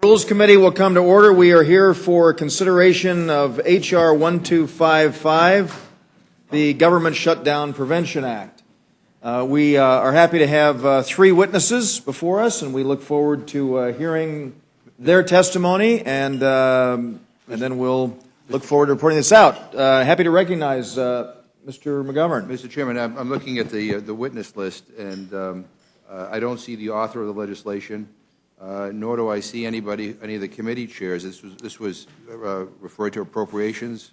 Rules Committee will come to order. We are here for consideration of H.R. 1255, the Government Shutdown Prevention Act. We are happy to have three witnesses before us, and we look forward to hearing their testimony, and then we'll look forward to reporting this out. Happy to recognize Mr. McGovern. Mr. Chairman, I'm looking at the witness list, and I don't see the author of the legislation, nor do I see any of the committee chairs. This was referred to appropriations.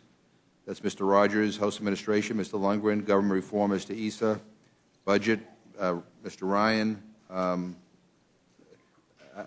That's Mr. Rogers, House Administration, Mr. Lundgren, Government Reform, Mr. Issa, Budget, Mr. Ryan.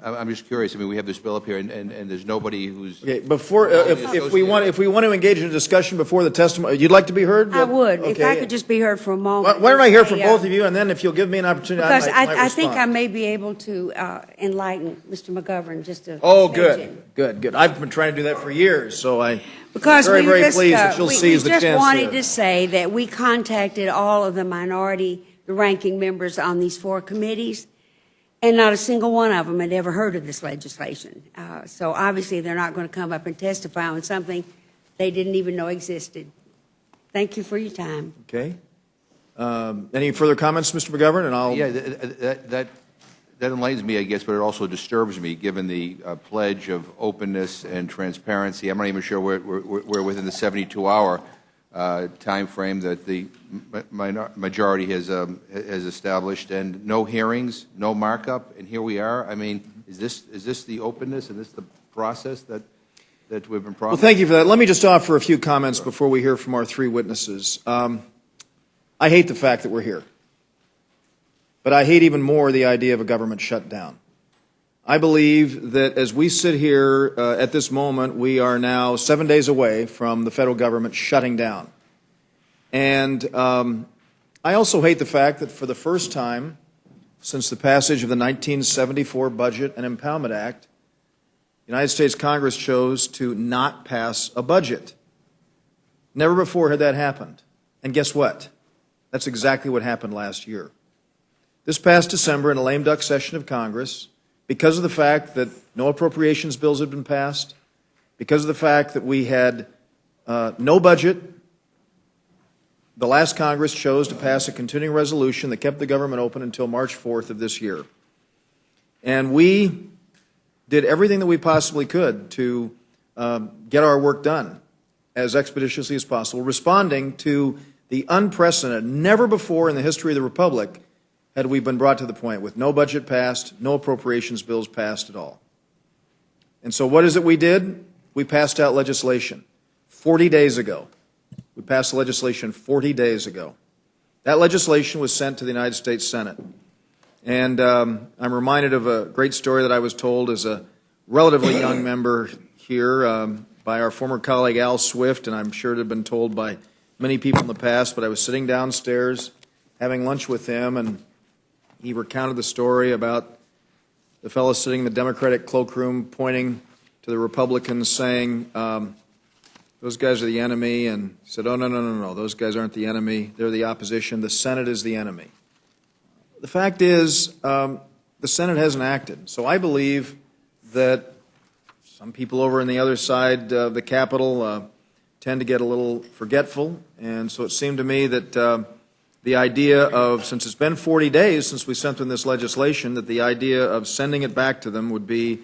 I'm just curious. I mean, we have this bill up here, and there's nobody who's. Okay, before, if we want to engage in a discussion before the testimony, you'd like to be heard? I would, okay. if I could just be heard for a moment. Why don't I hear from both of you, and then if you'll give me an opportunity, because I might I think I may be able to enlighten Mr. McGovern just a. Oh, good. I've been trying to do that for years, so I'm very pleased that you'll seize the chance. We just wanted to say that we contacted all of the ranking members on these four committees. And not a single one of them had ever heard of this legislation. So obviously they're not going to come up and testify on something they didn't even know existed. Thank you for your time. Okay. Any further comments, Mr. McGovern? And I'll. Yeah, that enlightens me, I guess, but it also disturbs me, given the pledge of openness and transparency. I'm not even sure we're within the 72-hour time frame that the majority has established, and no hearings, no markup, and here we are. I mean, is this the openness and this the process that we've been promised? Well, thank you for that. Let me just offer a few comments before we hear from our three witnesses. I hate the fact that we're here, but I hate even more the idea of a government shutdown. I believe that as we sit here at this moment, we are now 7 days away from the federal government shutting down. And I also hate the fact that for the first time since the passage of the 1974 Budget and Impoundment Act, the United States Congress chose to not pass a budget. Never before had that happened. And guess what? That's exactly what happened last year. This past December, in a lame duck session of Congress, because of the fact that no appropriations bills had been passed, because of the fact that we had no budget, the last Congress chose to pass a continuing resolution that kept the government open until March 4th of this year. And we did everything that we possibly could to get our work done as expeditiously as possible, responding to the unprecedented, never before in the history of the Republic had we been brought to the point with no budget passed, no appropriations bills passed at all. And so what is it we did? We passed out legislation 40 days ago. We passed the legislation 40 days ago. That legislation was sent to the United States Senate. And I'm reminded of a great story that I was told as a relatively young member here by our former colleague Al Swift, and I'm sure it had been told by many people in the past, but I was sitting downstairs having lunch with him, and he recounted the story about the fellow sitting in the Democratic cloakroom pointing to the Republicans saying, those guys are the enemy, and he said, oh, no, those guys aren't the enemy. They're the opposition. The Senate is the enemy. The fact is, the Senate hasn't acted. So I believe that some people over on the other side of the Capitol tend to get a little forgetful, and so it seemed to me that the idea of, since it's been 40 days since we sent them this legislation, that the idea of sending it back to them would be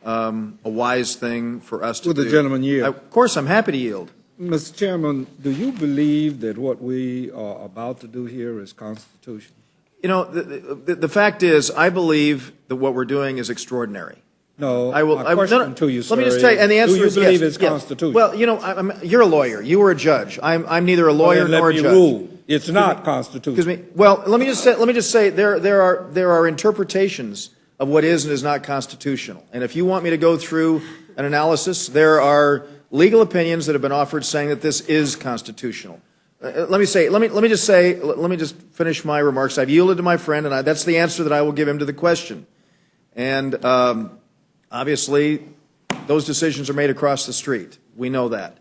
a wise thing for us to do. Would the gentleman yield? Of course, I'm happy to yield. Mr. Chairman, do you believe that what we are about to do here is constitutional? You know, the fact is, I believe that what we're doing is extraordinary. No, my question to you, sir, let me just tell you, and the answer do you is believe yes, it's constitutional? Well, you know, you're a lawyer. You were a judge. I'm neither a lawyer nor a judge. Rule. It's not constitutional. Excuse me. Well, let me just say there are interpretations of what is and is not constitutional. And if you want me to go through an analysis, there are legal opinions that have been offered saying that this is constitutional. Let me just finish my remarks. I've yielded to my friend, and that's the answer that I will give him to the question. And obviously, those decisions are made across the street. We know that.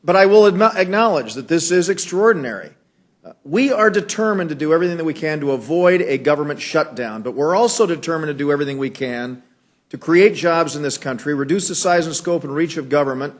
But I will acknowledge that this is extraordinary. We are determined to do everything that we can to avoid a government shutdown, but we're also determined to do everything we can to create jobs in this country, reduce the size and scope and reach of government,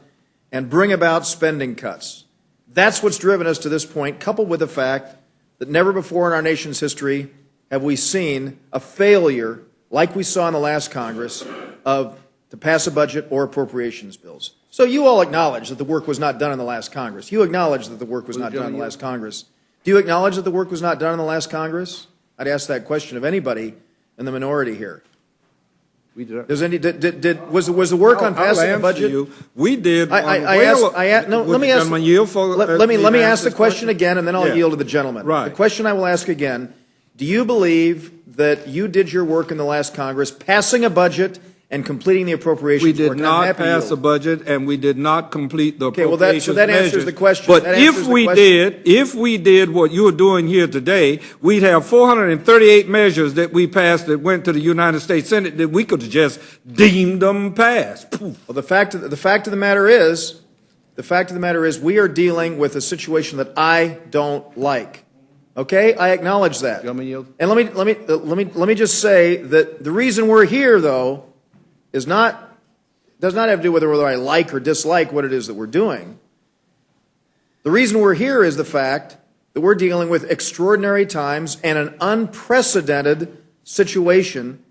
and bring about spending cuts. That's what's driven us to this point, coupled with the fact that never before in our nation's history have we seen a failure, like we saw in the last Congress, to pass a budget or appropriations bills. So you all acknowledge that the work was not done in the last Congress. You acknowledge that the work was not done in the last Congress. Do you acknowledge that the work was not done in the last Congress? I'd ask that question of anybody in the minority here. Was the work on passing a budget? You. We did. Let me ask the question again, and then I'll yield to the gentleman. Right. The question I will ask again: do you believe that you did your work in the last Congress, passing a budget and completing the appropriations We did work? not pass a budget, and we did not complete the appropriations so that answers measures. the question. But That answers if we did what you are doing here today, we'd have 438 measures that we passed that went to the United States Senate that we could have just deemed them passed. Poof. Well, the fact of the matter is, we are dealing with a situation that I don't like. Okay, I acknowledge that. Gentleman yield. And let me just say that the reason we're here, though, does not have to do with whether I like or dislike what it is that we're doing. The reason we're here is the fact that we're dealing with extraordinary times and an unprecedented situation.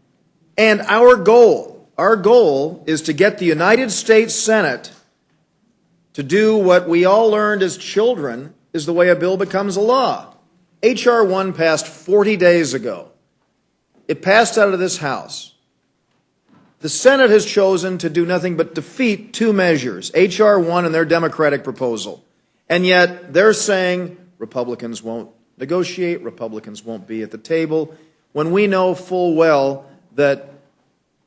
And our goal is to get the United States Senate to do what we all learned as children is the way a bill becomes a law. H.R. 1 passed 40 days ago. It passed out of this House. The Senate has chosen to do nothing but defeat two measures, H.R. 1 and their Democratic proposal. And yet they're saying Republicans won't negotiate, Republicans won't be at the table, when we know full well that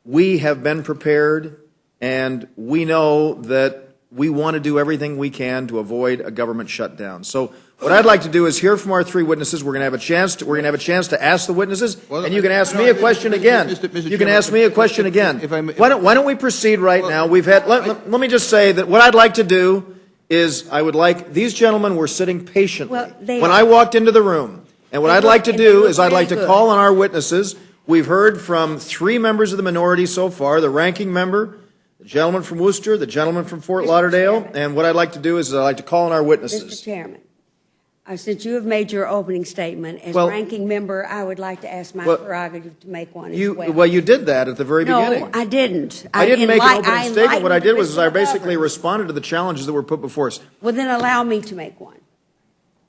we have been prepared and we know that we want to do everything we can to avoid a government shutdown. So what I'd like to do is hear from our three witnesses. We're going to have a chance to ask the witnesses, and you can ask me a question again. You can ask me a question again. Why don't we proceed right now? Let me just say that what I'd like to do is these gentlemen were sitting patiently when I walked into the room. And what I'd like to do is I'd like to call on our witnesses. We've heard from three members of the minority so far, the ranking member, the gentleman from Worcester, the gentleman from Fort Lauderdale, and what I'd like to do is I'd like to call on our witnesses. Mr. Chairman, since you have made your opening statement, as ranking member, I would like to ask my prerogative to make one as well. Well, you did that at the very beginning. No, I didn't. I didn't make an opening statement. What I did was I basically responded to the challenges that were put before us. Well, then allow me to make one.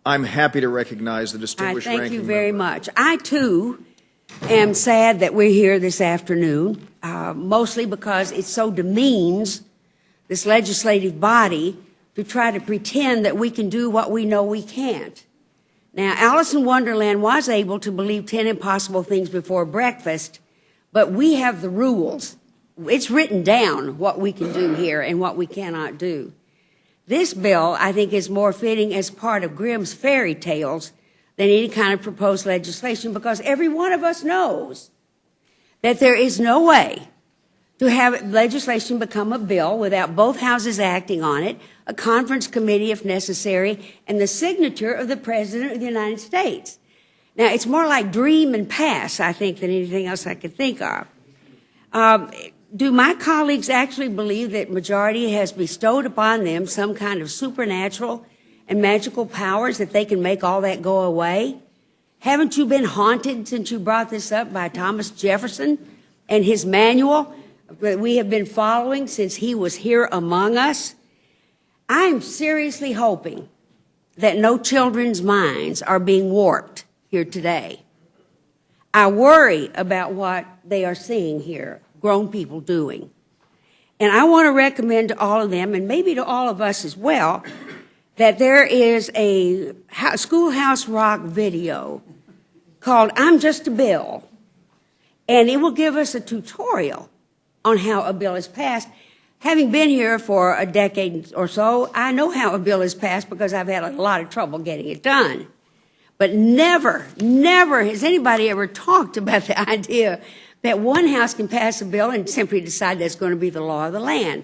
I'm happy to recognize the distinguished ranking member. Thank you very much. I, too, am sad that we're here this afternoon, mostly because it so demeans this legislative body to try to pretend that we can do what we know we can't. Now, Alice in Wonderland was able to believe 10 impossible things before breakfast, but we have the rules. It's written down what we can do here and what we cannot do. This bill, I think, is more fitting as part of Grimm's fairy tales than any kind of proposed legislation, because every one of us knows that there is no way to have legislation become a bill without both houses acting on it, a conference committee if necessary, and the signature of the President of the United States. Now, it's more like dream and pass, I think, than anything else I could think of. Do my colleagues actually believe that majority has bestowed upon them some kind of supernatural and magical powers that they can make all that go away? Haven't you been haunted since you brought this up by Thomas Jefferson and his manual that we have been following since he was here among us? I'm seriously hoping that no children's minds are being warped here today. I worry about what they are seeing here, grown people doing. And I want to recommend to all of them, and maybe to all of us as well, that there is a Schoolhouse Rock video called I'm Just a Bill, and it will give us a tutorial on how a bill is passed. Having been here for a decade or so, I know how a bill is passed because I've had a lot of trouble getting it done. But never has anybody ever talked about the idea that one house can pass a bill and simply decide that's going to be the law of the land.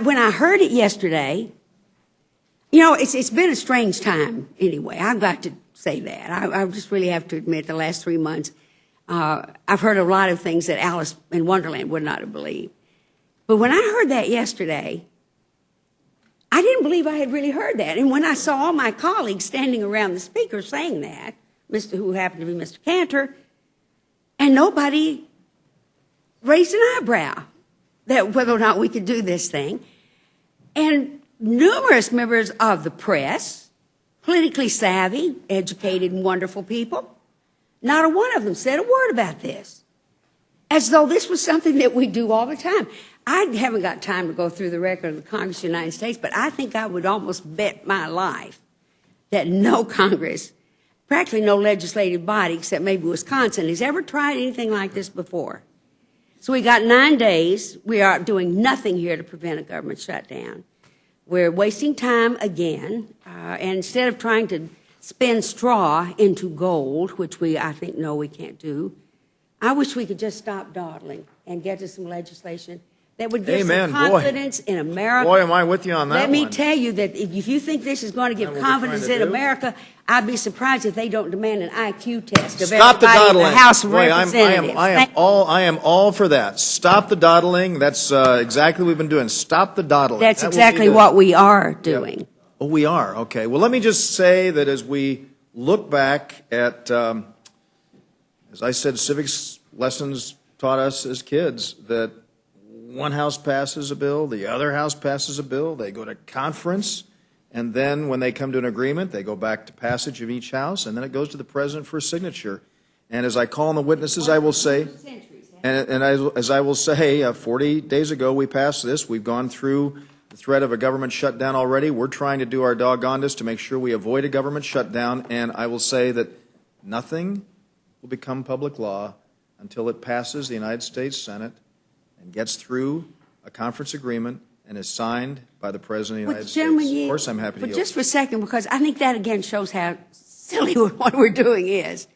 When I heard it yesterday, you know, it's been a strange time anyway. I've got to say that. I just really have to admit the last 3 months, I've heard a lot of things that Alice in Wonderland would not have believed. But when I heard that yesterday, I didn't believe I had really heard that. And when I saw all my colleagues standing around the speaker saying that, who happened to be Mr. Cantor, and nobody raised an eyebrow that whether or not we could do this thing. And numerous members of the press, politically savvy, educated, and wonderful people, not a one of them said a word about this, as though this was something that we do all the time. I haven't got time to go through the record of the Congress of the United States, but I think I would almost bet my life that no Congress, practically no legislative body, except maybe Wisconsin, has ever tried anything like this before. So we got 9 days. We are doing nothing here to prevent a government shutdown. We're wasting time again, and instead of trying to spin straw into gold, which I think, no, we can't do, I wish we could just stop dawdling and get to some legislation that would give Amen. some confidence in America. Boy, am I with you on that Let me one. tell you that if you think this is going to give Is that what we're confidence trying in to do? America, I'd be surprised if they don't demand an IQ test of Stop the everybody in dawdling. the House of Boy, Representatives. I am all for that. Stop the dawdling. That's exactly what we've been doing. Stop the dawdling. That's That will be exactly good. what we are doing. Oh, we are. Okay. Well, let me just say that as we look back at, as I said, civics lessons taught us as kids that one house passes a bill, the other house passes a bill, they go to conference, and then when they come to an agreement, they go back to passage of each house, and then it goes to the president for a signature. And as I call on the witnesses, I will say, as I will say, 40 days ago we passed this. We've gone through the threat of a government shutdown already. We're trying to do our doggonedest to make sure we avoid a government shutdown, and I will say that nothing will become public law until it passes the United States Senate and gets through a conference agreement and is signed by the President of the United States. Of course, I'm happy to But yield. just for a second, because I think that again shows how silly what we're doing is.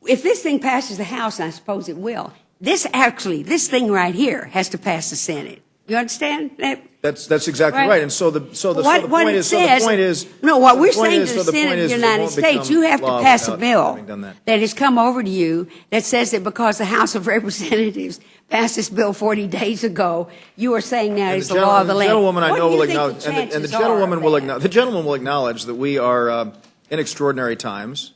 If this thing passes the House, and I suppose it will, this thing right here has to pass the Senate. You understand that? That's exactly Right. right. And so the point is no, what we're saying is, to the so Senate point of is the it United won't States, become you have to law pass a without bill having done that. that has come over to you that says that because the House of Representatives passed this bill 40 days ago, you are saying now it's the law of the land. The gentlewoman I What know do you will think the acknowledge, and the chances gentlewoman are will of that? the gentleman will acknowledge that we are in extraordinary times.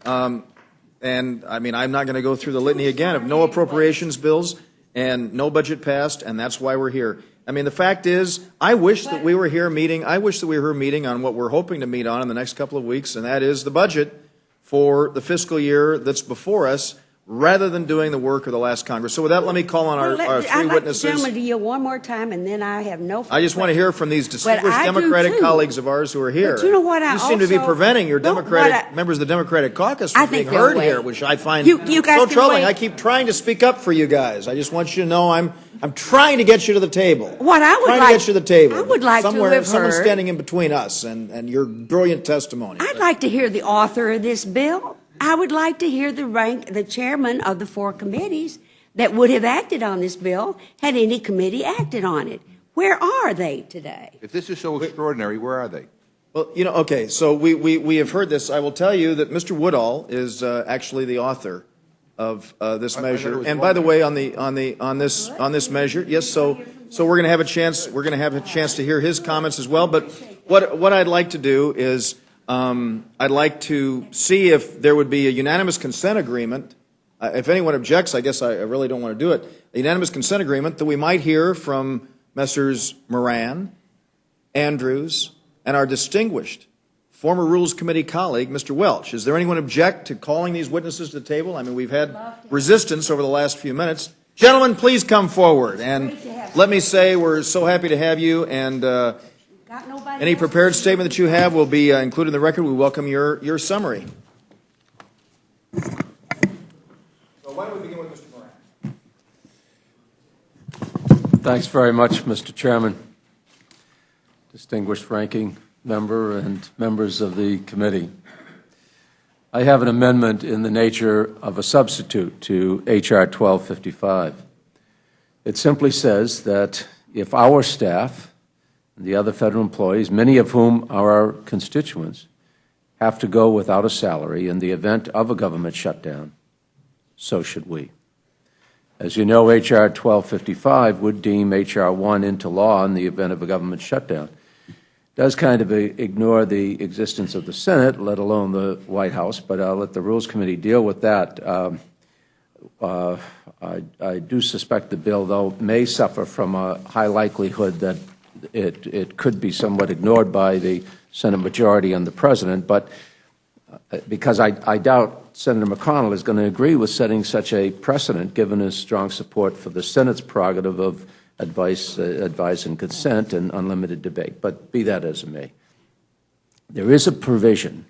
And I mean, I'm not going to go through the litany again of no appropriations bills and no budget passed, and that's why we're here. I mean, the fact is, I wish that we were here meeting on what we're hoping to meet on in the next couple of weeks, and that is the budget for the fiscal year that's before us, rather than doing the work of the last Congress. So with that, let me call on our I'd three like witnesses. the gentleman to yield one more time, and then I have no. I just want to hear from these distinguished I do Democratic too. collees of ours who are here. But you know what, I You seem to be also- preventing your Well, Democratic members of the Democratic caucus I from being think they'll heard wait. here, which I find You guys so can troubling. wait. I keep trying to speak up for you guys. I just want you to know I'm trying to get you to the table. What I would trying like- to get you to the table. I would like to Somewhere, have someone's heard- standing in between us and your brilliant testimony. I'd like to hear the author of this bill. I would like to hear the chairman of the 4 committees that would have acted on this bill had any committee acted on it. Where are they today? If this is so extraordinary, where are they? Well, okay, so we have heard this. I will tell you that Mr. Woodall is actually the author of this I thought it measure. was And one by the measure. way, on this measure, yes. So we're going to have a chance. We're going to have a chance to hear his comments as well. But what I'd like to do is I'd like to see if there would be a unanimous consent agreement. If anyone objects, I guess I really don't want to do it. A unanimous consent agreement that we might hear from Messrs. Moran, Andrews, and our distinguished former Rules Committee colleague, Mr. Welch. Is there anyone object to calling these witnesses to the table? I mean, we've had resistance over the last few minutes. Gentlemen, please come forward. And let me say we're so happy to have you. And Got nobody any else? prepared statement that you have will be included in the record. We welcome your summary. So why don't we begin with Mr. Moran? Thanks very much, Mr. Chairman, distinguished ranking member, and members of the committee. I have an amendment in the nature of a substitute to H.R. 1255. It simply says that if our staff and the other federal employees, many of whom are our constituents, have to go without a salary in the event of a government shutdown, so should we. As you know, H.R. 1255 would deem H.R. 1 into law in the event of a government shutdown. It does kind of ignore the existence of the Senate, let alone the White House, but I'll let the Rules Committee deal with that. I do suspect the bill, though, may suffer from a high likelihood that it could be somewhat ignored by the Senate majority and the President, but because I doubt Senator McConnell is going to agree with setting such a precedent, given his strong support for the Senate's prerogative of advice and consent and unlimited debate. But be that as it may, there is a provision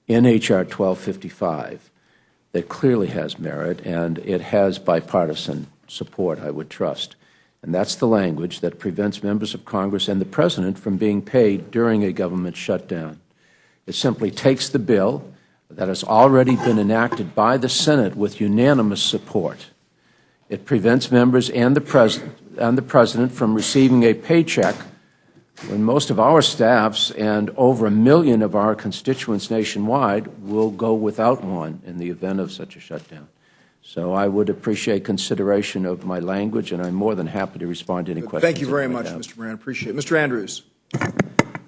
in H.R. 1255 that clearly has merit, and it has bipartisan support, I would trust. And that's the language that prevents members of Congress and the President from being paid during a government shutdown. It simply takes the bill that has already been enacted by the Senate with unanimous support. It prevents members and the President from receiving a paycheck when most of our staffs and over 1 million of our constituents nationwide will go without one in the event of such a shutdown. So I would appreciate consideration of my language, and I'm more than happy to respond to any questions. Thank you very much, Mr. Moran. Appreciate it. Mr. Andrews.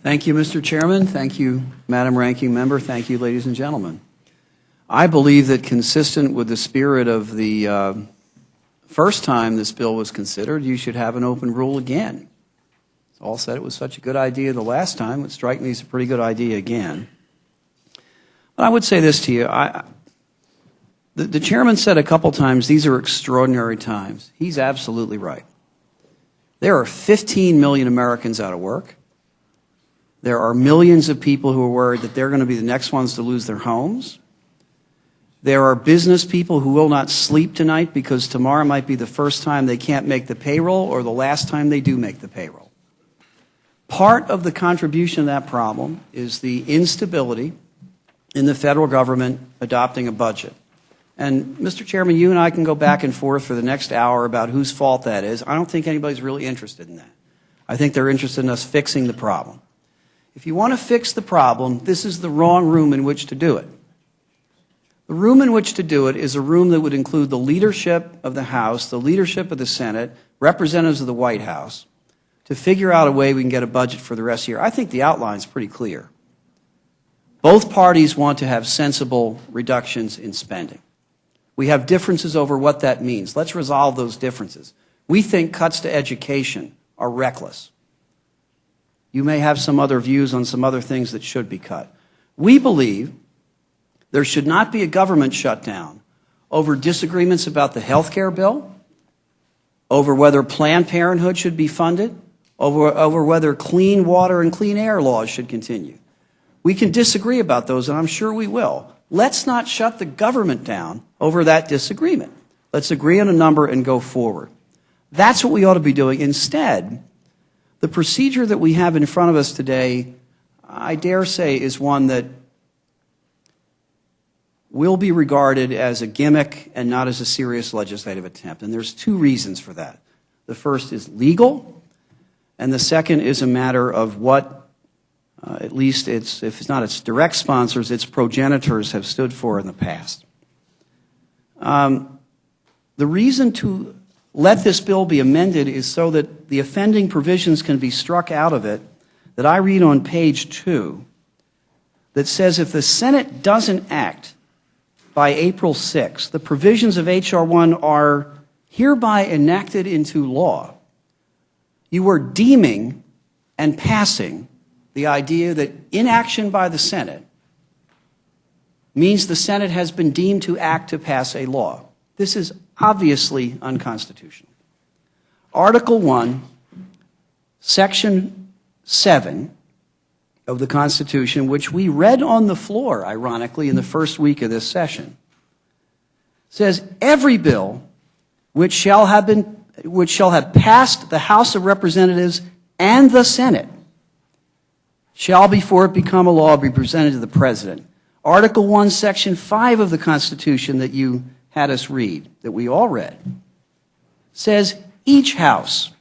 Thank you, Mr. Chairman. Thank you, Madam Ranking Member. Thank you, ladies and gentlemen. I believe that consistent with the spirit of the first time this bill was considered, you should have an open rule again. All said it was such a good idea the last time. It would strike me as a pretty good idea again. But I would say this to you. The chairman said a couple times, these are extraordinary times. He's absolutely right. There are 15 million Americans out of work. There are millions of people who are worried that they're going to be the next ones to lose their homes. There are business people who will not sleep tonight because tomorrow might be the first time they can't make the payroll or the last time they do make the payroll. Part of the contribution to that problem is the instability in the federal government adopting a budget. And, Mr. Chairman, you and I can go back and forth for the next hour about whose fault that is. I don't think anybody's really interested in that. I think they're interested in us fixing the problem. If you want to fix the problem, this is the wrong room in which to do it. The room in which to do it is a room that would include the leadership of the House, the leadership of the Senate, representatives of the White House, to figure out a way we can get a budget for the rest of the year. I think the outline is pretty clear. Both parties want to have sensible reductions in spending. We have differences over what that means. Let's resolve those differences. We think cuts to education are reckless. You may have some other views on some other things that should be cut. We believe there should not be a government shutdown over disagreements about the health care bill, over whether Planned Parenthood should be funded, over whether clean water and clean air laws should continue. We can disagree about those, and I'm sure we will. Let's not shut the government down over that disagreement. Let's agree on a number and go forward. That's what we ought to be doing. Instead, the procedure that we have in front of us today, I dare say, is one that will be regarded as a gimmick and not as a serious legislative attempt. And there's two reasons for that. The first is legal, and the second is a matter of what at least if it's not its direct sponsors, its progenitors have stood for in the past. The reason to let this bill be amended is so that the offending provisions can be struck out of it that I read on page 2 that says if the Senate doesn't act by April 6th, the provisions of H.R. 1 are hereby enacted into law. You are deeming and passing the idea that inaction by the Senate means the Senate has been deemed to act to pass a law. This is obviously unconstitutional. Article 1, Section 7 of the Constitution, which we read on the floor, ironically, in the first week of this session, says every bill which shall have passed the House of Representatives and the Senate shall, before it become a law, be presented to the President. Article 1, Section 5 of the Constitution that you had us read, that we all read, says each House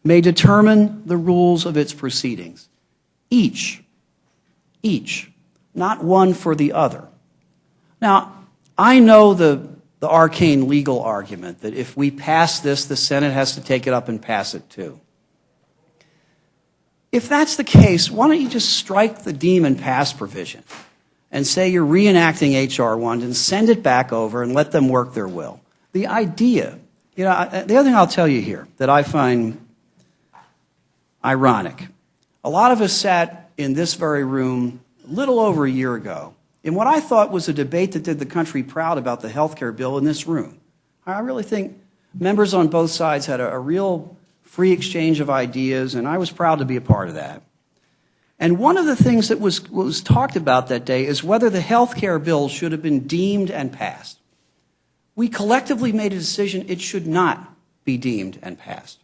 may determine the rules of its proceedings. Each, not one for the other. Now, I know the the arcane legal argument that if we pass this, the Senate has to take it up and pass it too. If that's the case, why don't you just strike the deem and pass provision and say you're reenacting H.R. 1 and send it back over and let them work their will? The idea, the other thing I'll tell you here that I find ironic, a lot of us sat in this very room a little over a year ago in what I thought was a debate that did the country proud about the health care bill in this room. I really think members on both sides had a real free exchange of ideas, and I was proud to be a part of that. And one of the things that was talked about that day is whether the health care bill should have been deemed and passed. We collectively made a decision it should not be deemed and passed.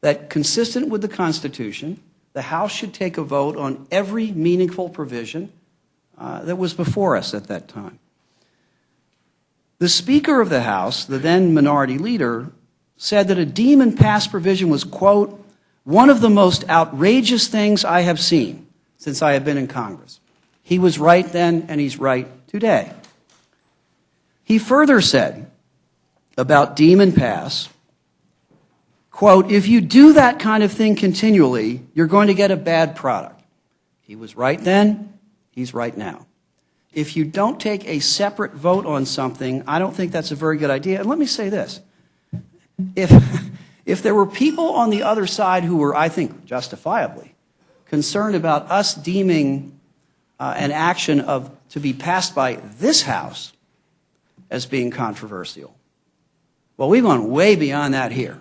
That consistent with the Constitution, the House should take a vote on every meaningful provision that was before us at that time. The Speaker of the House, the then minority leader, said that a deem and pass provision was, quote, one of the most outrageous things I have seen since I have been in Congress. He was right then, and he's right today. He further said about deem and pass, quote, if you do that kind of thing continually, you're going to get a bad product. He was right then, he's right now. If you don't take a separate vote on something, I don't think that's a very good idea. And let me say this. If there were people on the other side who were, I think, justifiably concerned about us deeming an action to be passed by this House as being controversial, well, we've gone way beyond that here,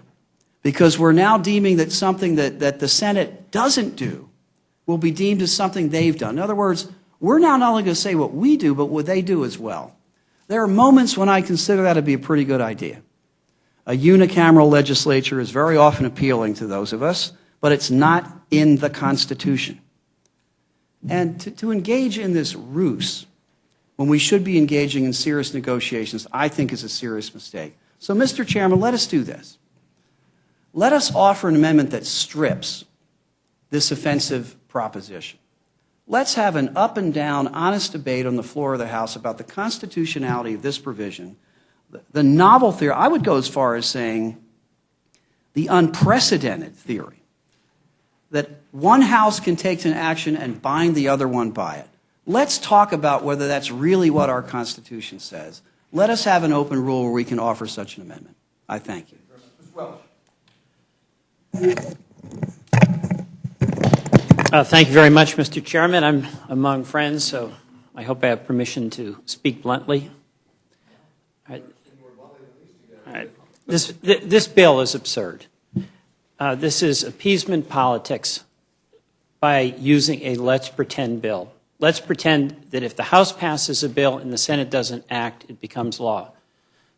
because we're now deeming that something that the Senate doesn't do will be deemed as something they've done. In other words, we're now not only going to say what we do, but what they do as well. There are moments when I consider that to be a pretty good idea. A unicameral legislature is very often appealing to those of us, but it's not in the Constitution. And to engage in this ruse when we should be engaging in serious negotiations, I think is a serious mistake. So, Mr. Chairman, let us do this. Let us offer an amendment that strips this offensive proposition. Let's have an up and down, honest debate on the floor of the House about the constitutionality of this provision. The novel theory, I would go as far as saying the unprecedented theory that one House can take an action and bind the other one by it. Let's talk about whether that's really what our Constitution says. Let us have an open rule where we can offer such an amendment. I thank you. Thank you very much, Mr. Chairman. I'm among friends, so I hope I have permission to speak bluntly. All right. This bill is absurd. This is appeasement politics by using a let's pretend bill. Let's pretend that if the House passes a bill and the Senate doesn't act, it becomes law.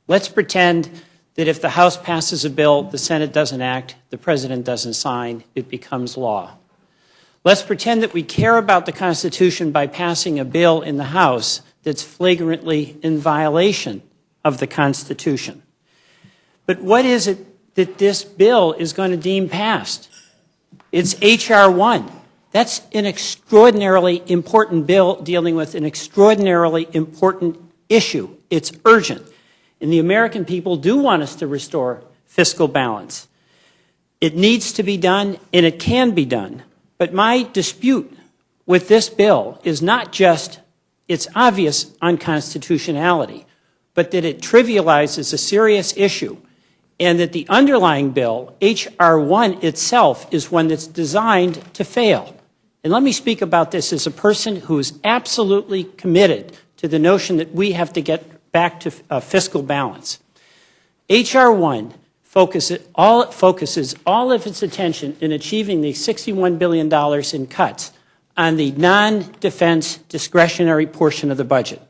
Let's pretend that if the House passes a bill, the Senate doesn't act, the President doesn't sign, it becomes law. Let's pretend that we care about the Constitution by passing a bill in the House that's flagrantly in violation of the Constitution. But what is it that this bill is going to deem passed? It's H.R. 1. That's an extraordinarily important bill dealing with an extraordinarily important issue. It's urgent. And the American people do want us to restore fiscal balance. It needs to be done, and it can be done. But my dispute with this bill is not just its obvious unconstitutionality, but that it trivializes a serious issue, and that the underlying bill, H.R. 1 itself, is one that's designed to fail. And let me speak about this as a person who is absolutely committed to the notion that we have to get back to fiscal balance. H.R. 1 focuses all of its attention in achieving the $61 billion in cuts on the non-defense discretionary portion of the budget.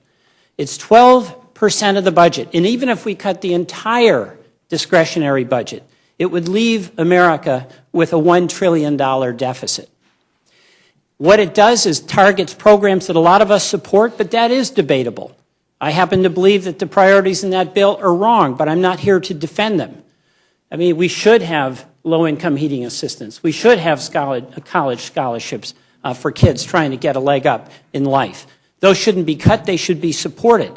It's 12% of the budget. And even if we cut the entire discretionary budget, it would leave America with a $1 trillion deficit. What it does is targets programs that a lot of us support, but that is debatable. I happen to believe that the priorities in that bill are wrong, but I'm not here to defend them. I mean, we should have low-income heating assistance. We should have college scholarships for kids trying to get a leg up in life. Those shouldn't be cut. They should be supported.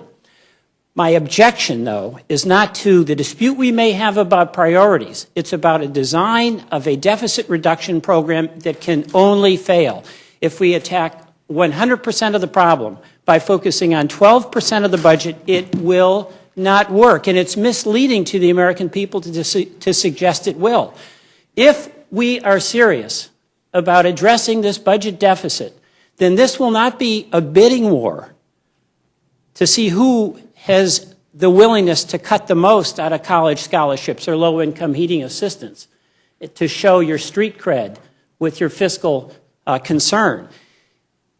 My objection, though, is not to the dispute we may have about priorities. It's about a design of a deficit reduction program that can only fail if we attack 100% of the problem by focusing on 12% of the budget. It will not work, and it's misleading to the American people to suggest it will. If we are serious about addressing this budget deficit, then this will not be a bidding war to see who has the willingness to cut the most out of college scholarships or low-income heating assistance, to show your street cred with your fiscal concern.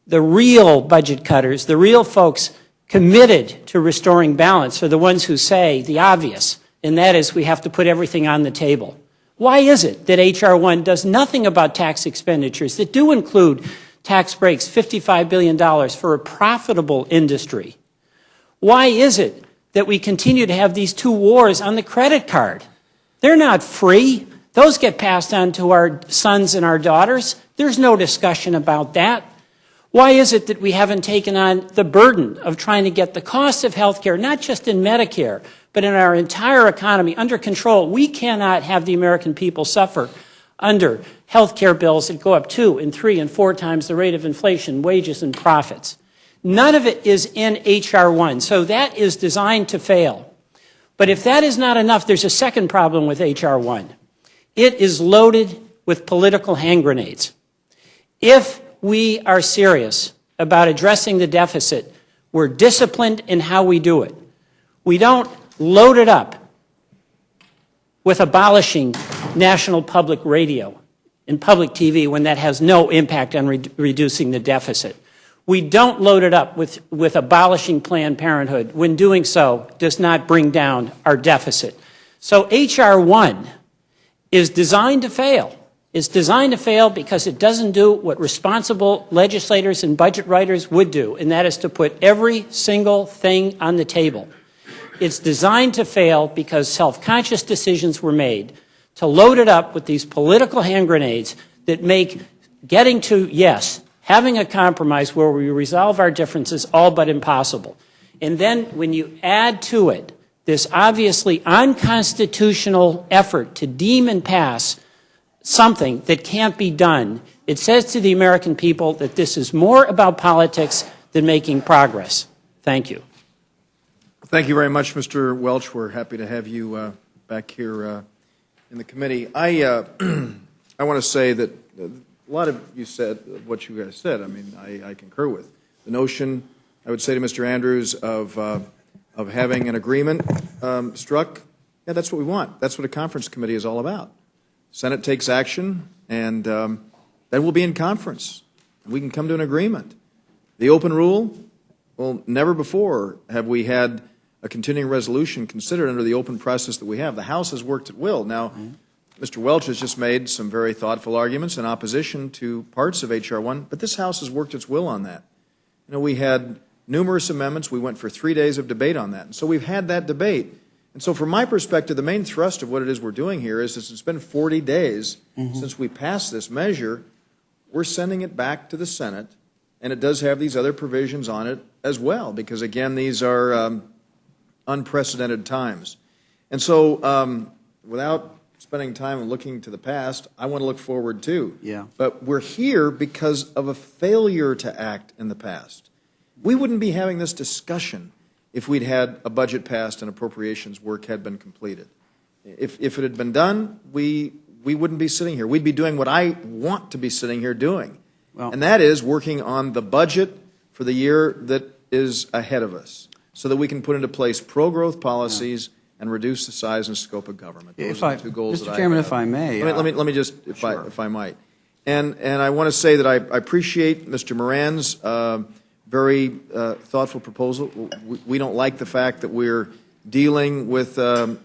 The real budget cutters, the real folks committed to restoring balance, are the ones who say the obvious, and that is we have to put everything on the table. Why is it that H.R. 1 does nothing about tax expenditures that do include tax breaks, $55 billion for a profitable industry? Why is it that we continue to have these two wars on the credit card? They're not free. Those get passed on to our sons and our daughters. There's no discussion about that. Why is it that we haven't taken on the burden of trying to get the cost of health care, not just in Medicare, but in our entire economy, under control? We cannot have the American people suffer under health care bills that go up 2 and 3 and 4 times the rate of inflation, wages, and profits. None of it is in H.R. 1, so that is designed to fail. But if that is not enough, there's a second problem with H.R. 1. It is loaded with political hand grenades. If we are serious about addressing the deficit, we're disciplined in how we do it. We don't load it up with abolishing national public radio and public TV when that has no impact on reducing the deficit. We don't load it up with abolishing Planned Parenthood when doing so does not bring down our deficit. So H.R. 1 is designed to fail. It's designed to fail because it doesn't do what responsible legislators and budget writers would do, and that is to put every single thing on the table. It's designed to fail because self-conscious decisions were made to load it up with these political hand grenades that make getting to yes, having a compromise where we resolve our differences, all but impossible. And then when you add to it this obviously unconstitutional effort to deem and pass something that can't be done, it says to the American people that this is more about politics than making progress. Thank you. Thank you very much, Mr. Welch. We're happy to have you back here in the committee. I want to say that a lot of you said what you guys said. I mean, I concur with the notion. I would say to Mr. Andrews of having an agreement struck. Yeah, that's what we want. That's what a conference committee is all about. Senate takes action, and then we'll be in conference. We can come to an agreement. The open rule. Well, never before have we had a continuing resolution considered under the open process that we have. The House has worked at will. Now, Mr. Welch has just made some very thoughtful arguments in opposition to parts of H.R. 1, but this House has worked its will on that. You know, we had numerous amendments. We went for 3 days of debate on that. And so we've had that debate. And so from my perspective, the main thrust of what it is we're doing here is it's been 40 days since we passed this measure. We're sending it back to the Senate, and it does have these other provisions on it as well, because, again, these are unprecedented times. And so without spending time and looking to the past, I want to look forward too. Yeah. But we're here because of a failure to act in the past. We wouldn't be having this discussion if we'd had a budget passed and appropriations work had been completed. If it had been done, we wouldn't be sitting here. We'd be doing what I want to be sitting here doing, and that is working on the budget for the year that is ahead of us so that we can put into place pro-growth policies and reduce the size and scope of government. Those are the two goals that I have. Mr. Chairman, if I may. Let me just, if I might. And I want to say that I appreciate Mr. Moran's very thoughtful proposal. We don't like the fact that we're dealing with a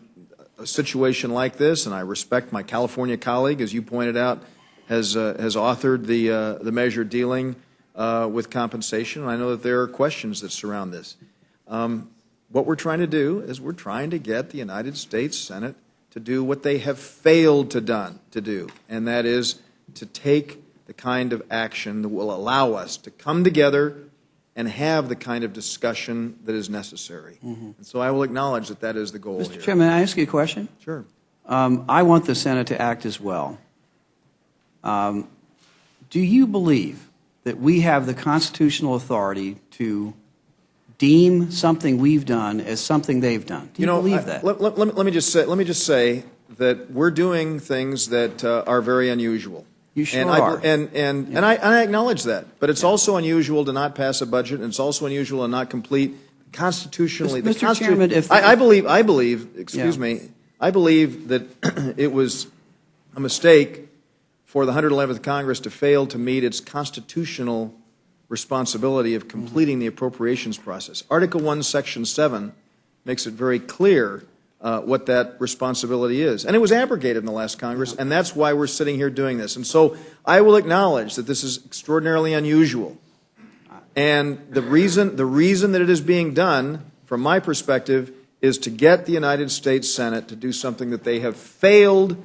situation like this, and I respect my California colleague, as you pointed out, has authored the measure dealing with compensation. And I know that there are questions that surround this. What we're trying to do is we're trying to get the United States Senate to do what they have failed to do, and that is to take the kind of action that will allow us to come together and have the kind of discussion that is necessary. And so I will acknowledge that that is the goal Mr. here. Chairman, may I ask you a question? Sure. I want the Senate to act as well. Do you believe that we have the constitutional authority to deem something we've done as something they've done? Do you believe that? Let me just say that we're doing things that are very unusual. You sure and are. And I acknowledge that. But it's also unusual to not pass a budget, and it's also unusual to not complete constitutionally. Mr. Chairman, if I believe, excuse me, I believe that it was a mistake for the 111th Congress to fail to meet its constitutional responsibility of completing the appropriations process. Article 1, Section 7 makes it very clear what that responsibility is. And it was abrogated in the last Congress, and that's why we're sitting here doing this. And so I will acknowledge that this is extraordinarily unusual. And the reason that it is being done, from my perspective, is to get the United States Senate to do something that they have failed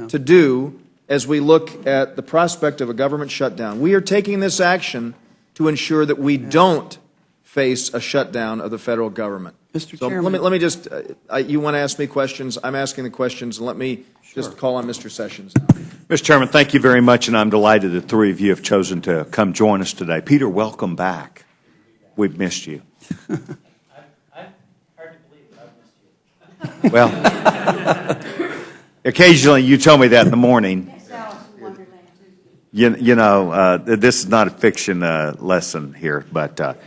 to do as we look at the prospect of a government shutdown. We are taking this action to ensure that we don't face a shutdown of the federal government. Mr. So Chairman. let me just, you want to ask me questions? I'm asking the questions, and let me just call on Mr. Sessions now. Mr. Chairman, thank you very much, and I'm delighted that three of you have chosen to come join us today. Peter, welcome back. We've missed you. I'm hard to believe that I've missed you. Well, occasionally you tell me that in the morning. You know, this is not a fiction lesson here, but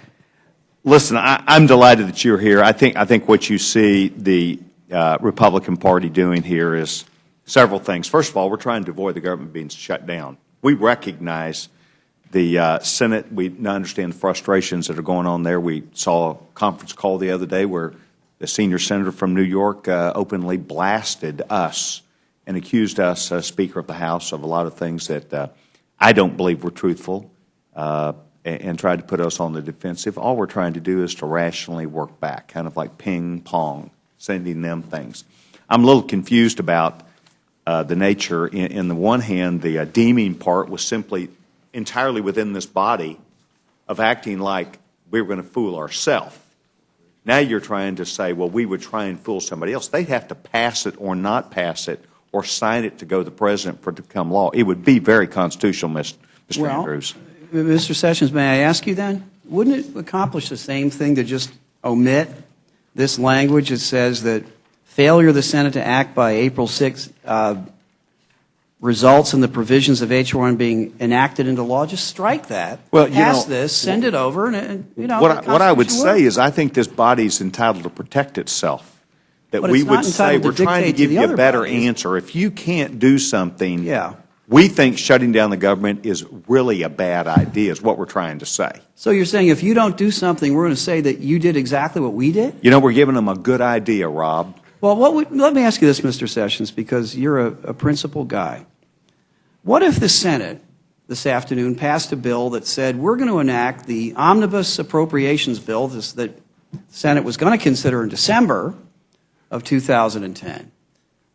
listen, I'm delighted that you're here. I think what you see the Republican Party doing here is several things. First of all, we're trying to avoid the government being shut down. We recognize the Senate. We understand the frustrations that are going on there. We saw a conference call the other day where the senior senator from New York openly blasted us and accused us, Speaker of the House, of a lot of things that I don't believe were truthful, and tried to put us on the defensive. All we're trying to do is to rationally work back, kind of like ping pong, sending them things. I'm a little confused about the nature. In the one hand, the deeming part was simply entirely within this body of acting like we were going to fool ourselves. Now you're trying to say, well, we would try and fool somebody else. They'd have to pass it or not pass it or sign it to go to the president for it to become law. It would be very constitutional, Mr. Andrews. Mr. Sessions, may I ask you then, wouldn't it accomplish the same thing to just omit this language that says that failure of the Senate to act by April 6th results in the provisions of H.R. 1 being enacted into law? Just strike that, well, pass this, send it over, and you know. What I would say is I think this body is entitled to protect itself. That But we it's would not say entitled to we're trying to dictate to give the you a other better bodies. answer. If you can't do something, Yeah. we think shutting down the government is really a bad idea, is what we're trying to say. So you're saying if you don't do something, we're going to say that you did exactly what we did? You know, we're giving them a good idea, Rob. Well, let me ask you this, Mr. Sessions, because you're a principled guy. What if the Senate this afternoon passed a bill that said we're going to enact the omnibus appropriations bill that the Senate was going to consider in December of 2010?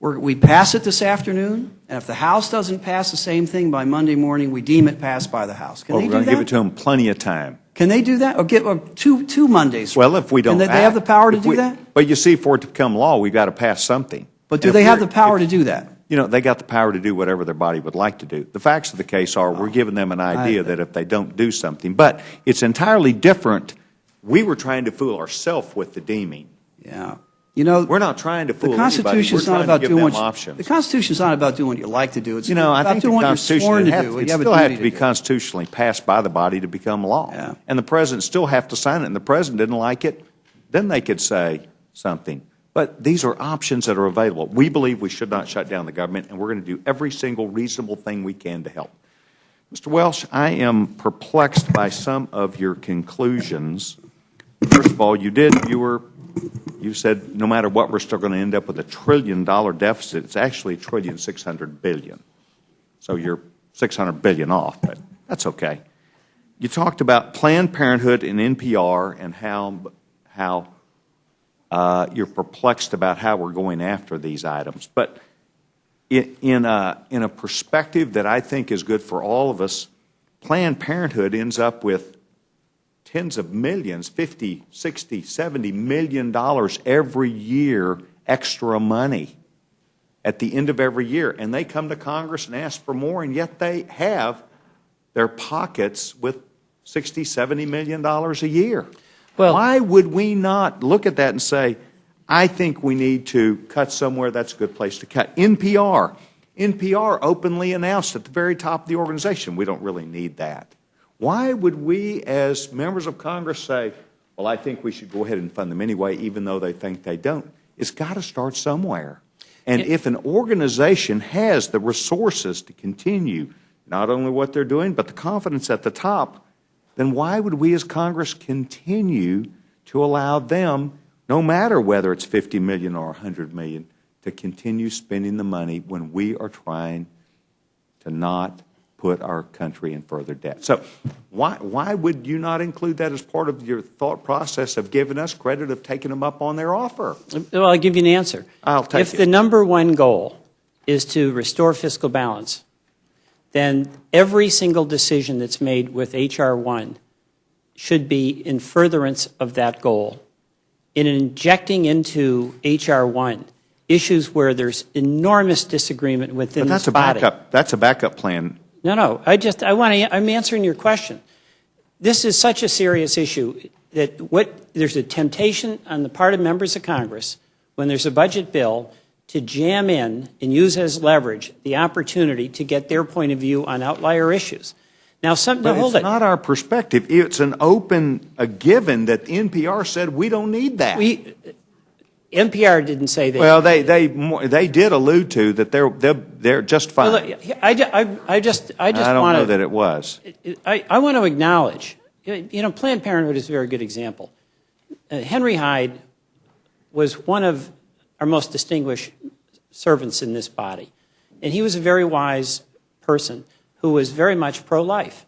We pass it this afternoon, and if the House doesn't pass the same thing by Monday morning, we deem it passed by the House. Can Well, they we're do going to give it that? to them plenty of time. Can they do that? Or two Mondays? Well, if we don't Can they have the power to do that? But you see, for it to become law, we've got to pass something. But do And they if have the we're- power if- to do that? You know, they got the power to do whatever their body would like to do. The facts of the case are we're giving them an idea that if they don't do something, but it's entirely different. We were trying to fool ourselves with the deeming. Yeah. You know, We're not trying to fool the anybody. Constitution's We're not trying about to give doing them what options. the Constitution's not about doing what you like to do. It's You know, I about think doing the what you're Constitution sworn to would do. have, You have a still have duty to be do. constitutionally passed by the body to become law. Yeah. And the president still have to sign it, and the president didn't like it, then they could say something. But these are options that are available. We believe we should not shut down the government, and we're going to do every single reasonable thing we can to help. Mr. Welsh, I am perplexed by some of your conclusions. First of all, you said no matter what, we're still going to end up with $1 trillion deficit. It's actually $1.6 trillion. So you're $600 billion off, but that's okay. You talked about Planned Parenthood and NPR and how you're perplexed about how we're going after these items. But in a perspective that I think is good for all of us, Planned Parenthood ends up with tens of millions, 50, 60, 70 million dollars every year extra money at the end of every year. And they come to Congress and ask for more, and yet they have their pockets with 60, 70 million dollars a year. Well, why would we not look at that and say, I think we need to cut somewhere, that's a good place to cut? NPR openly announced at the very top of the organization, we don't really need that. Why would we as members of Congress say, well, I think we should go ahead and fund them anyway, even though they think they don't? It's got to start somewhere. And if an organization has the resources to continue not only what they're doing, but the confidence at the top, then why would we as Congress continue to allow them, no matter whether it's 50 million or 100 million, to continue spending the money when we are trying to not put our country in further debt? So why would you not include that as part of your thought process of giving us credit of taking them up on their offer? Well, I'll give you an answer. I'll take If it. the number one goal is to restore fiscal balance, then every single decision that's made with H.R. 1 should be in furtherance of that goal. In injecting into H.R. 1 issues where there's enormous disagreement within But this body. that's a backup plan. No. I'm answering your question. This is such a serious issue that there's a temptation on the part of members of Congress when there's a budget bill to jam in and use as leverage the opportunity to get their point of view on outlier issues. Now, But hold it's it. not our perspective. It's a given that the NPR said we don't need that. NPR didn't say that. Well, they did allude to that they're just fine. Well, look, I just I don't want know to. that it was. I want to acknowledge, Planned Parenthood is a very good example. Henry Hyde was one of our most distinguished servants in this body, and he was a very wise person who was very much pro-life.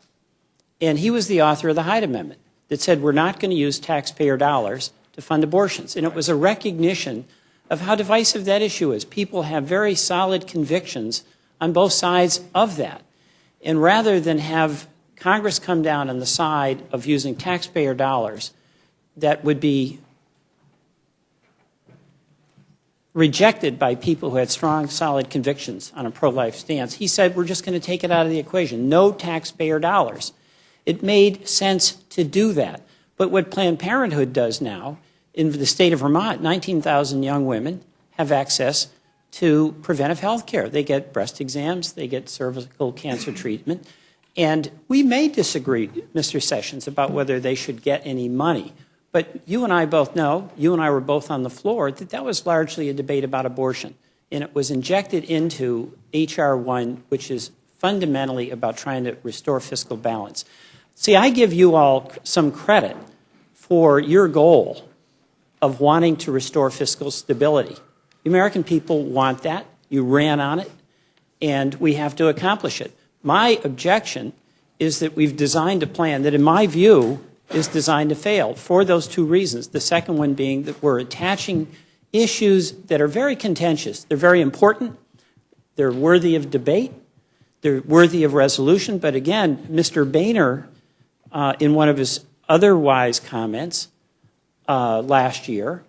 And he was the author of the Hyde Amendment that said we're not going to use taxpayer dollars to fund abortions. And it was a recognition of how divisive that issue is. People have very solid convictions on both sides of that. And rather than have Congress come down on the side of using taxpayer dollars that would be rejected by people who had strong, solid convictions on a pro-life stance, he said, we're just going to take it out of the equation. No taxpayer dollars. It made sense to do that. But what Planned Parenthood does now, in the state of Vermont, 19,000 young women have access to preventive health care. They get breast exams, they get cervical cancer treatment. And we may disagree, Mr. Sessions, about whether they should get any money. But you and I both know, you and I were both on the floor, that was largely a debate about abortion. And it was injected into H.R. 1, which is fundamentally about trying to restore fiscal balance. See, I give you all some credit for your goal of wanting to restore fiscal stability. The American people want that. You ran on it, and we have to accomplish it. My objection is that we've designed a plan that, in my view, is designed to fail for those two reasons. The second one being that we're attaching issues that are very contentious. They're very important. They're worthy of debate. They're worthy of resolution. But again, Mr. Boehner, in one of his other wise comments last year,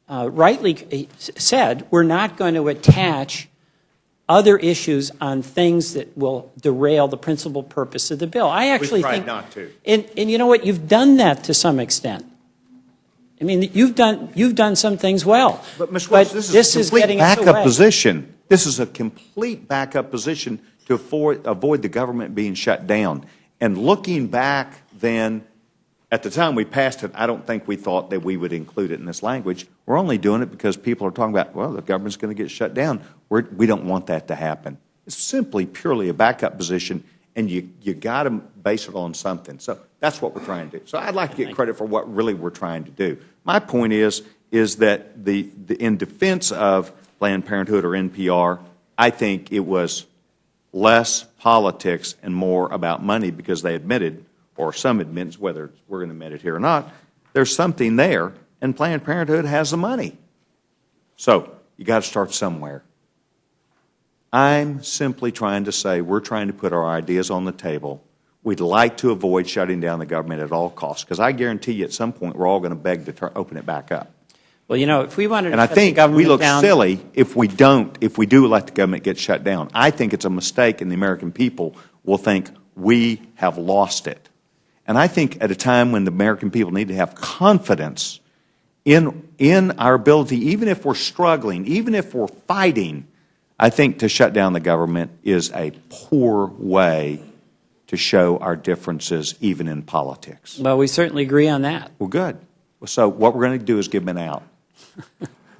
rightly said, we're not going to attach other issues on things that will derail the principal purpose of the bill. I actually tried think not to. And you know what? You've done that to some extent. I mean, you've done some things well. But, Ms. Welch, this is a complete backup position. This is a complete backup position to avoid the government being shut down. And looking back then, at the time we passed it, I don't think we thought that we would include it in this language. We're only doing it because people are talking about, well, the government's going to get shut down. We don't want that to happen. It's simply purely a backup position, and you got to base it on something. So that's what we're trying to do. So I'd like to get credit for what really we're trying to do. My point is that in defense of Planned Parenthood or NPR, I think it was less politics and more about money, because they admitted, or some admits, whether we're going to admit it here or not, there's something there, and Planned Parenthood has the money. So you got to start somewhere. I'm simply trying to say we're trying to put our ideas on the table. we'd like to avoid shutting down the government at all costs, because I guarantee you at some point we're all going to beg to open it back up. Well, you know, if we wanted to And I shut the think government we look down, silly if we do let the government get shut down. I think it's a mistake, and the American people will think we have lost it. And I think at a time when the American people need to have confidence in our ability, even if we're struggling, even if we're fighting, I think to shut down the government is a poor way to show our differences, even in politics. well, we certainly agree on that. Well, good. So what we're going to do is give them an out.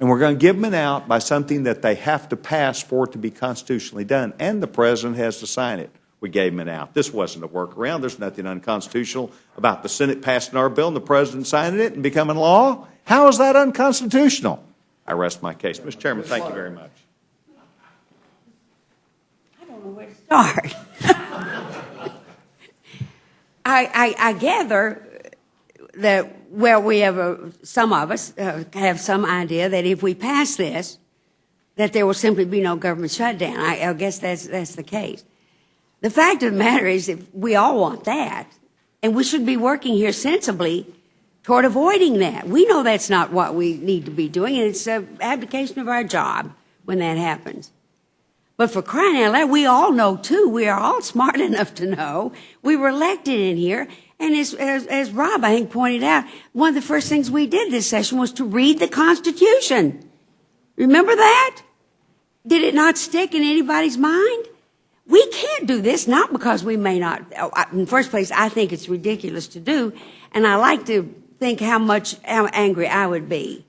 And we're going to give them an out by something that they have to pass for it to be constitutionally done, and the president has to sign it. We gave them an out. This wasn't a workaround. There's nothing unconstitutional about the Senate passing our bill and the president signing it and becoming law. How is that unconstitutional? I rest my case. Mr. Chairman, thank you very much. I don't know where to start. I gather that, well, we have some of us have some idea that if we pass this, that there will simply be no government shutdown. I guess that's the case. The fact of the matter is that we all want that, and we should be working here sensibly toward avoiding that. We know that's not what we need to be doing, and it's an abdication of our job when that happens. But for crying out loud, we all know, too. We are all smart enough to know. We were elected in here, and as Rob, I think, pointed out, one of the first things we did this session was to read the Constitution. Remember that? Did it not stick in anybody's mind? We can't do this, not because we may not. In the first place, I think it's ridiculous to do, and I like to think how angry I would be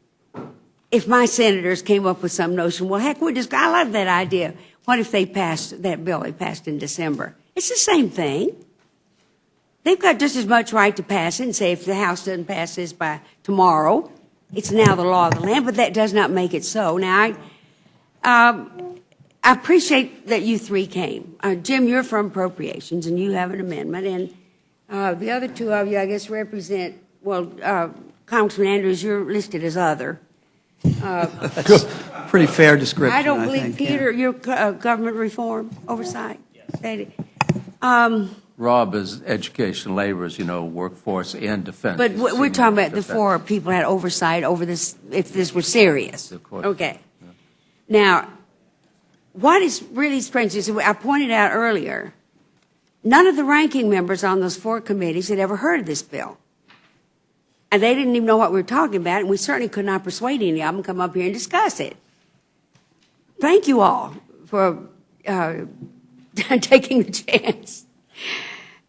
if my senators came up with some notion, well, heck, I love that idea. What if they passed that bill they passed in December? It's the same thing. They've got just as much right to pass it and say if the House doesn't pass this by tomorrow, it's now the law of the land, but that does not make it so. Now, I appreciate that you three came. Jim, you're from Appropriations, and you have an amendment, and the other two of you, I guess, represent, well, Congressman Andrews, you're listed as other. Pretty fair description, I don't believe, think, Peter, you're government reform oversight. Yes. Rob is education, labor, workforce and defense. But we're talking about the four people had oversight over this, if this were serious. Okay. Yeah. Now, what is really strange is I pointed out earlier, none of the ranking members on those four committees had ever heard of this bill. And they didn't even know what we were talking about, and we certainly could not persuade any of them to come up here and discuss it. Thank you all for taking the chance.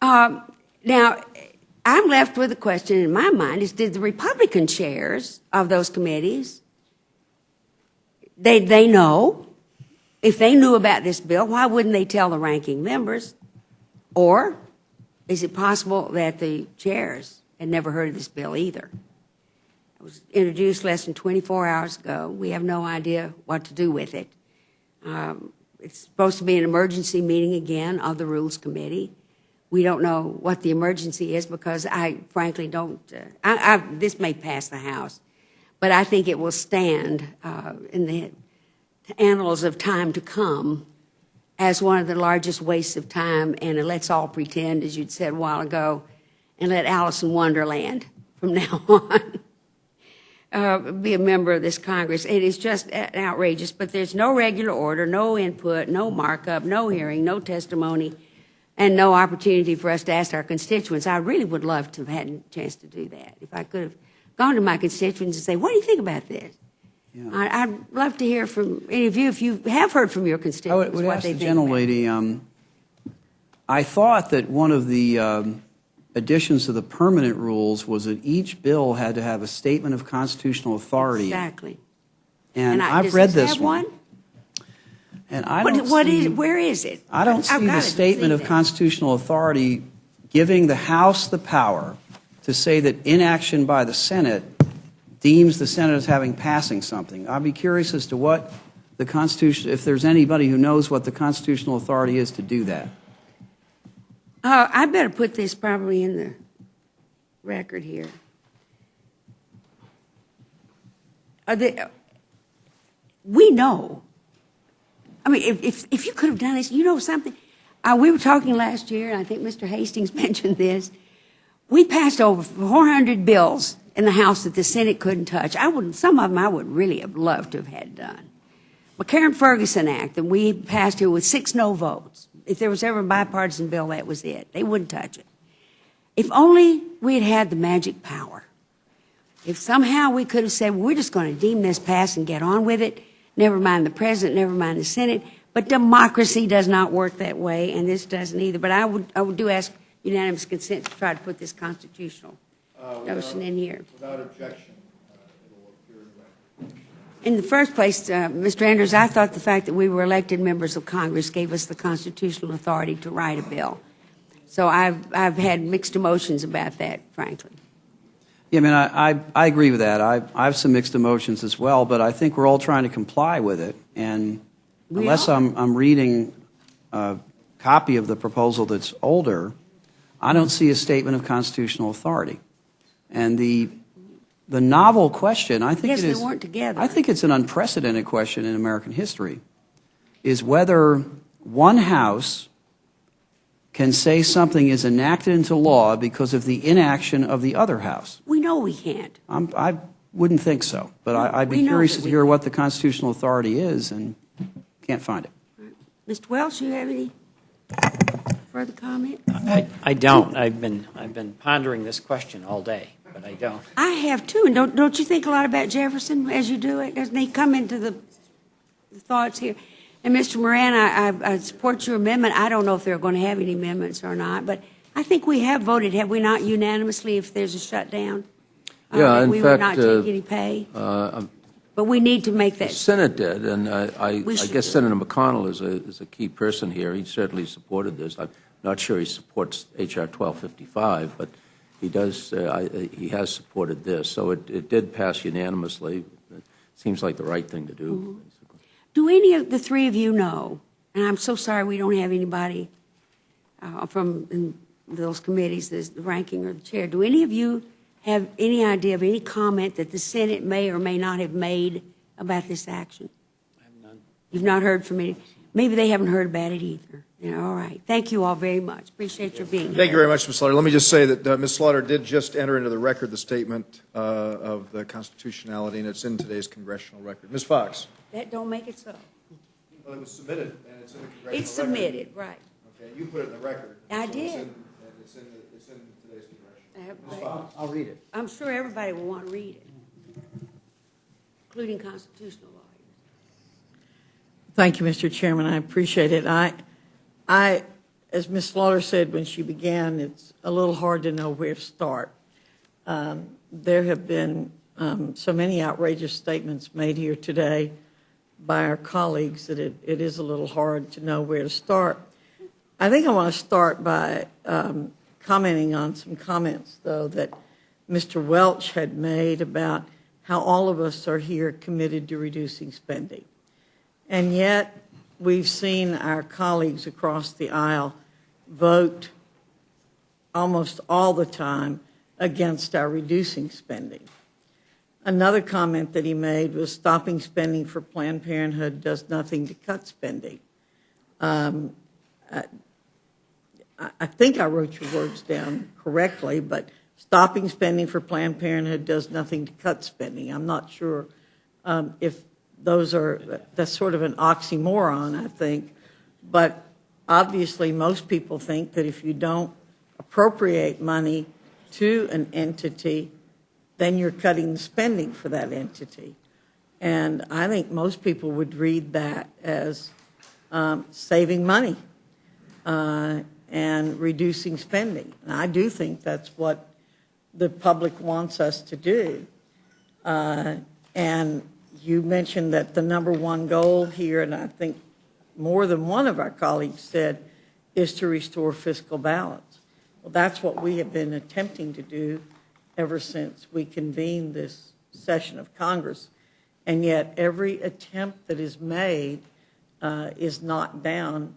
Now, I'm left with a question in my mind is, did the Republican chairs of those committees, they know? If they knew about this bill, why wouldn't they tell the ranking members? Or is it possible that the chairs had never heard of this bill either? It was introduced less than 24 hours ago. We have no idea what to do with it. It's supposed to be an emergency meeting again of the Rules Committee. We don't know what the emergency is because I frankly don't. This may pass the House, but I think it will stand in the annals of time to come as one of the largest wastes of time, and let's all pretend, as you'd said a while ago, and let Alice in Wonderland from now on be a member of this Congress. It is just outrageous, but there's no regular order, no input, no markup, no hearing, no testimony, and no opportunity for us to ask our constituents. I really would love to have had a chance to do that. If I could have gone to my constituents and say, what do you think about this? Yeah. I'd love to hear from any of you, if you have heard from your constituents, would what ask they the think. gentlelady, I thought that one of the additions to the permanent rules was that each bill had to have a statement of constitutional authority. Exactly. And I've does read this this have one. And I don't see, where is it? I don't see the statement of constitutional authority giving the House the power to say that inaction by the Senate deems the Senate as having passing something. I'd be curious as to what the Constitution, if there's anybody who knows what the constitutional authority is to do that. I better put this probably in the record here. We know. I mean, if you could have done this, you know something. We were talking last year, and I think Mr. Hastings mentioned this. We passed over 400 bills in the House that the Senate couldn't touch. Some of them I would really have loved to have had done. McCarran-Ferguson Act that we passed here with 6 no votes. If there was ever a bipartisan bill, that was it. They wouldn't touch it. If only we had had the magic power. If somehow we could have said, we're just going to deem this passed and get on with it, never mind the president, never mind the Senate. But democracy does not work that way, and this doesn't either. But I would do ask unanimous consent to try to put this constitutional notion in here. Without objection, it will appear in the record. In the first place, Mr. Andrews, I thought the fact that we were elected members of Congress gave us the constitutional authority to write a bill. So I've had mixed emotions about that, frankly. Yeah, I mean, I agree with that. I have some mixed emotions as well, but I think we're all trying to comply with it. And unless I'm reading a copy of the proposal that's older, I don't see a statement of constitutional authority. And the novel question, I think Yes, it is. they weren't together. I think it's an unprecedented question in American history, is whether one House can say something is enacted into law because of the inaction of the other House. We know we can't. I wouldn't think so, but I'd be We know curious that to we hear what the constitutional authority is, and can't find it. Mr. Welch, you have any further comment? I don't. I've been pondering this question all day, but I don't. I have too, and don't you think a lot about Jefferson as you do it? Doesn't he come into the thoughts here? And Mr. Moran, I support your amendment. I don't know if they're going to have any amendments or not, but I think we have voted, have we not, unanimously, if there's a shutdown? Yeah, that in we fact, would not take any pay. But we need to make The that. Senate did, and I We should guess do. Senator McConnell is a key person here. He certainly supported this. I'm not sure he supports H.R. 1255, but he does. He has supported this, so it did pass unanimously. It seems like the right thing to do. Mm-hmm. Do any of the three of you know, and I'm so sorry we don't have anybody from those committees, the ranking or the chair, do any of you have any idea of any comment that the Senate may or may not have made about this action? I have none. You've not heard from any? Maybe they haven't heard about it either. Yeah, all right. Thank you all very much. Appreciate your being here. Thank you very much, Ms. Slaughter. Let me just say that Ms. Slaughter did just enter into the record the statement of the constitutionality, and it's in today's congressional record. Ms. Fox. That don't make it so. Well, it was submitted, and it's in the congressional record. It's submitted, right. Okay, you put it in the record. I So did. It's in today's congressional. Ms. Fox. I'll read it. I'm sure everybody will want to read it, including constitutional lawyers. Thank you, Mr. Chairman. I appreciate it. I, as Ms. Slaughter said when she began, it's a little hard to know where to start. There have been so many outrageous statements made here today by our colleagues that it is a little hard to know where to start. I think I want to start by commenting on some comments, though, that Mr. Welch had made about how all of us are here committed to reducing spending. And yet, we've seen our colleagues across the aisle vote almost all the time against our reducing spending. Another comment that he made was stopping spending for Planned Parenthood does nothing to cut spending. I think I wrote your words down correctly, but stopping spending for Planned Parenthood does nothing to cut spending. I'm not sure if that's sort of an oxymoron, I think. But obviously, most people think that if you don't appropriate money to an entity, then you're cutting the spending for that entity. And I think most people would read that as saving money and reducing spending. And I do think that's what the public wants us to do. And you mentioned that the number one goal here, and I think more than one of our colleagues said, is to restore fiscal balance. Well, that's what we have been attempting to do ever since we convened this session of Congress. And yet every attempt that is made is knocked down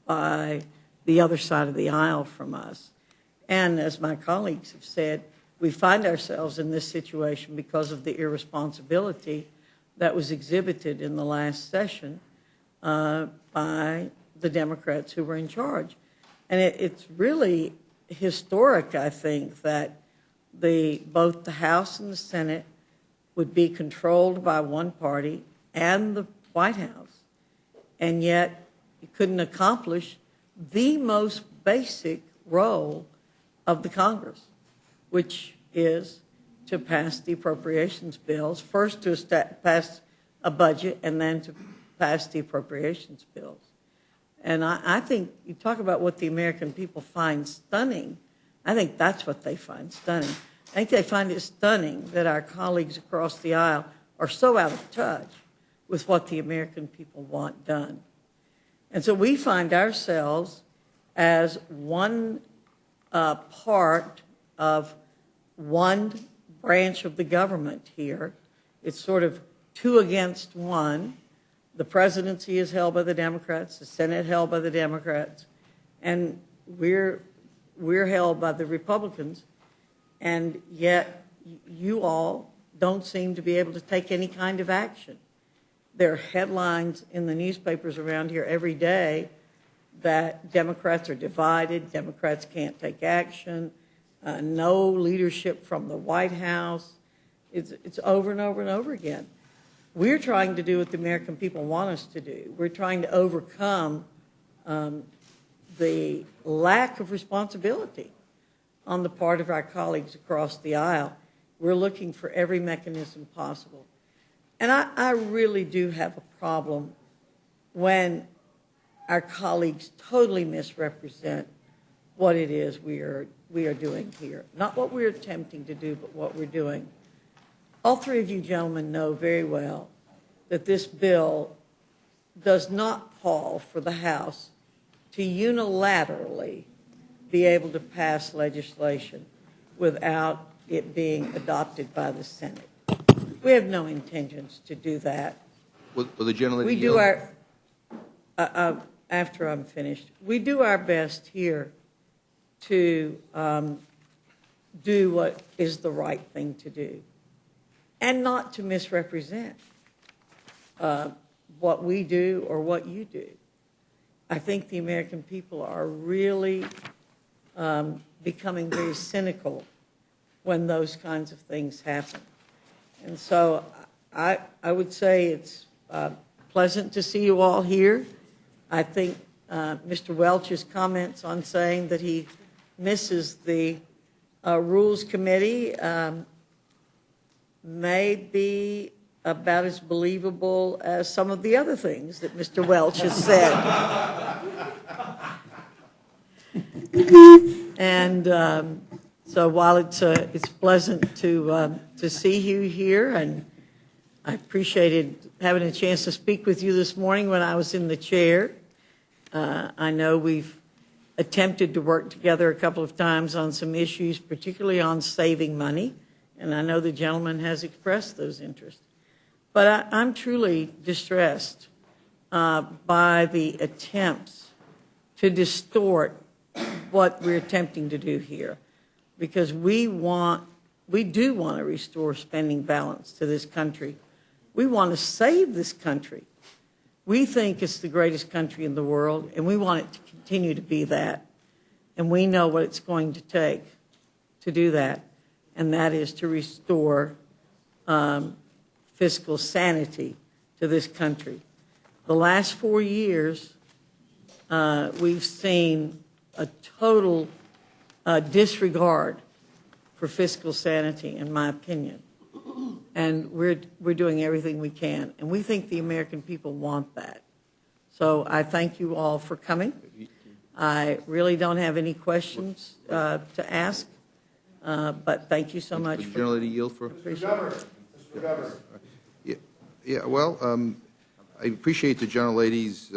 by the other side of the aisle from us. And as my colleagues have said, we find ourselves in this situation because of the irresponsibility that was exhibited in the last session by the Democrats who were in charge. And it's really historic, I think, that both the House and the Senate would be controlled by one party and the White House, and yet you couldn't accomplish the most basic role of the Congress, which is to pass the appropriations bills, first to pass a budget and then to pass the appropriations bills. And I think you talk about what the American people find stunning. I think that's what they find stunning. I think they find it stunning that our colleagues across the aisle are so out of touch with what the American people want done. And so we find ourselves as one part of one branch of the government here. It's sort of 2 against 1. The presidency is held by the Democrats, the Senate held by the Democrats, and we're held by the Republicans, and yet you all don't seem to be able to take any kind of action. There are headlines in the newspapers around here every day that Democrats are divided, Democrats can't take action, no leadership from the White House. It's over and over and over again. We're trying to do what the American people want us to do. We're trying to overcome the lack of responsibility on the part of our colleagues across the aisle. We're looking for every mechanism possible. And I really do have a problem when our colleagues totally misrepresent what it is we are doing here. Not what we're attempting to do, but what we're doing. All 3 of you gentlemen know very well that this bill does not call for the House to unilaterally be able to pass legislation without it being adopted by the Senate. We have no intentions to do that. Will the gentlelady We yield? do our, after I'm finished, we do our best here to do what is the right thing to do and not to misrepresent what we do or what you do. I think the American people are really becoming very cynical when those kinds of things happen. And so I would say it's pleasant to see you all here. I think Mr. Welch's comments on saying that he misses the Rules Committee may be about as believable as some of the other things that Mr. Welch has said. And so while it's pleasant to see you here, and I appreciated having a chance to speak with you this morning when I was in the chair. I know we've attempted to work together a couple of times on some issues, particularly on saving money, and I know the gentleman has expressed those interests. But I'm truly distressed by the attempts to distort what we're attempting to do here, because we do want to restore spending balance to this country. We want to save this country. We think it's the greatest country in the world, and we want it to continue to be that. And we know what it's going to take to do that, and that is to restore fiscal sanity to this country. The last 4 years, we've seen a total disregard for fiscal sanity, in my opinion. And we're doing everything we can. And we think the American people want that. So I thank you all for coming. I really don't have any questions to ask, but thank you so much. Would the gentlelady yield for? Mr. Governor. Mr. Governor. Yeah, well, I appreciate the gentlelady's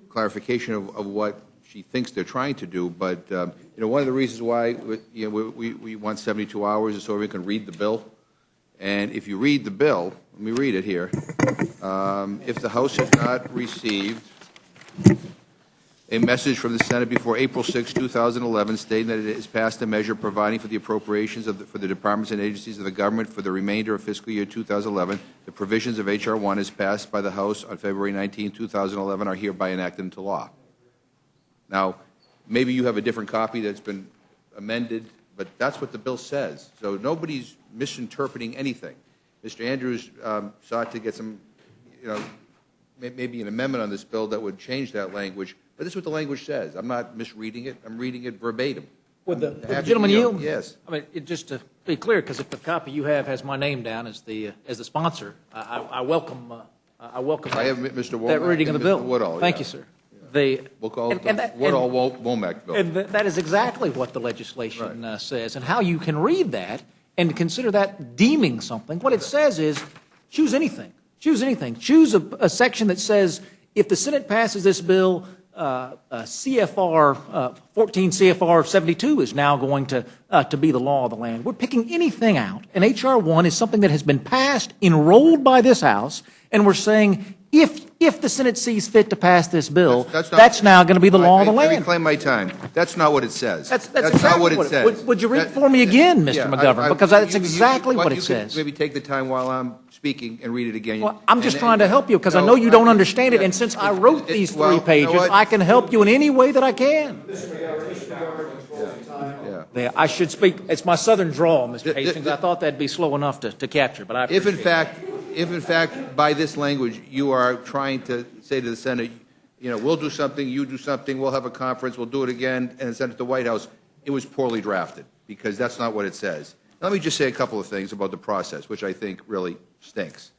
clarification of what she thinks they're trying to do, but one of the reasons why we want 72 hours is so we can read the bill. And if you read the bill, let me read it here. If the House has not received a message from the Senate before April 6, 2011, stating that it has passed a measure providing for the appropriations for the departments and agencies of the government for the remainder of fiscal year 2011, the provisions of H.R. 1 as passed by the House on February 19, 2011 are hereby enacted into law. Now, maybe you have a different copy that's been amended, but that's what the bill says. So nobody's misinterpreting anything. Mr. Andrews sought to get some, maybe an amendment on this bill that would change that language, but this is what the language says. I'm not misreading it. I'm reading it verbatim. Would the Happy to gentleman yield? Yes. I mean, just to be clear, because if the copy you have has my name down as the sponsor, I welcome I have Mr. Womack that reading of the and bill. Mr. Woodall. Thank yeah. you, sir. The We'll call it and the that- Woodall-Womack bill. and that is exactly what the legislation says, and how you can read that and consider that deeming something. What it says is, choose anything. Choose anything. Choose a section that says, if the Senate passes this bill, CFR 14 CFR 72 is now going to be the law of the land. We're picking anything out, and HR 1 is something that has been passed, enrolled by this House, and we're saying if the Senate sees fit to pass this bill, that's now going to be the law of the I land. reclaim my time. That's not what it says. That's not exactly what it says. Would you read it for me again, Mr. McGovern? Because that's exactly what it you says. Could maybe take the time while I'm speaking and read it again. Well, I'm just And- trying to help you because I No, know you don't I- understand it, yeah. and since I wrote these Well, three you know pages, what? I can help you in any way that I can. Yeah. There, I should speak. It's my southern drawl, Mr. Hastings. I thought that'd be slow enough to capture, but I If appreciate in fact, by this language, you are trying to say to the Senate, we'll do something, you do something, we'll have a conference, we'll do it again, and send it to the White House, it was poorly drafted, because that's not what it says. Let me just say a couple of things about the process, which I think really stinks.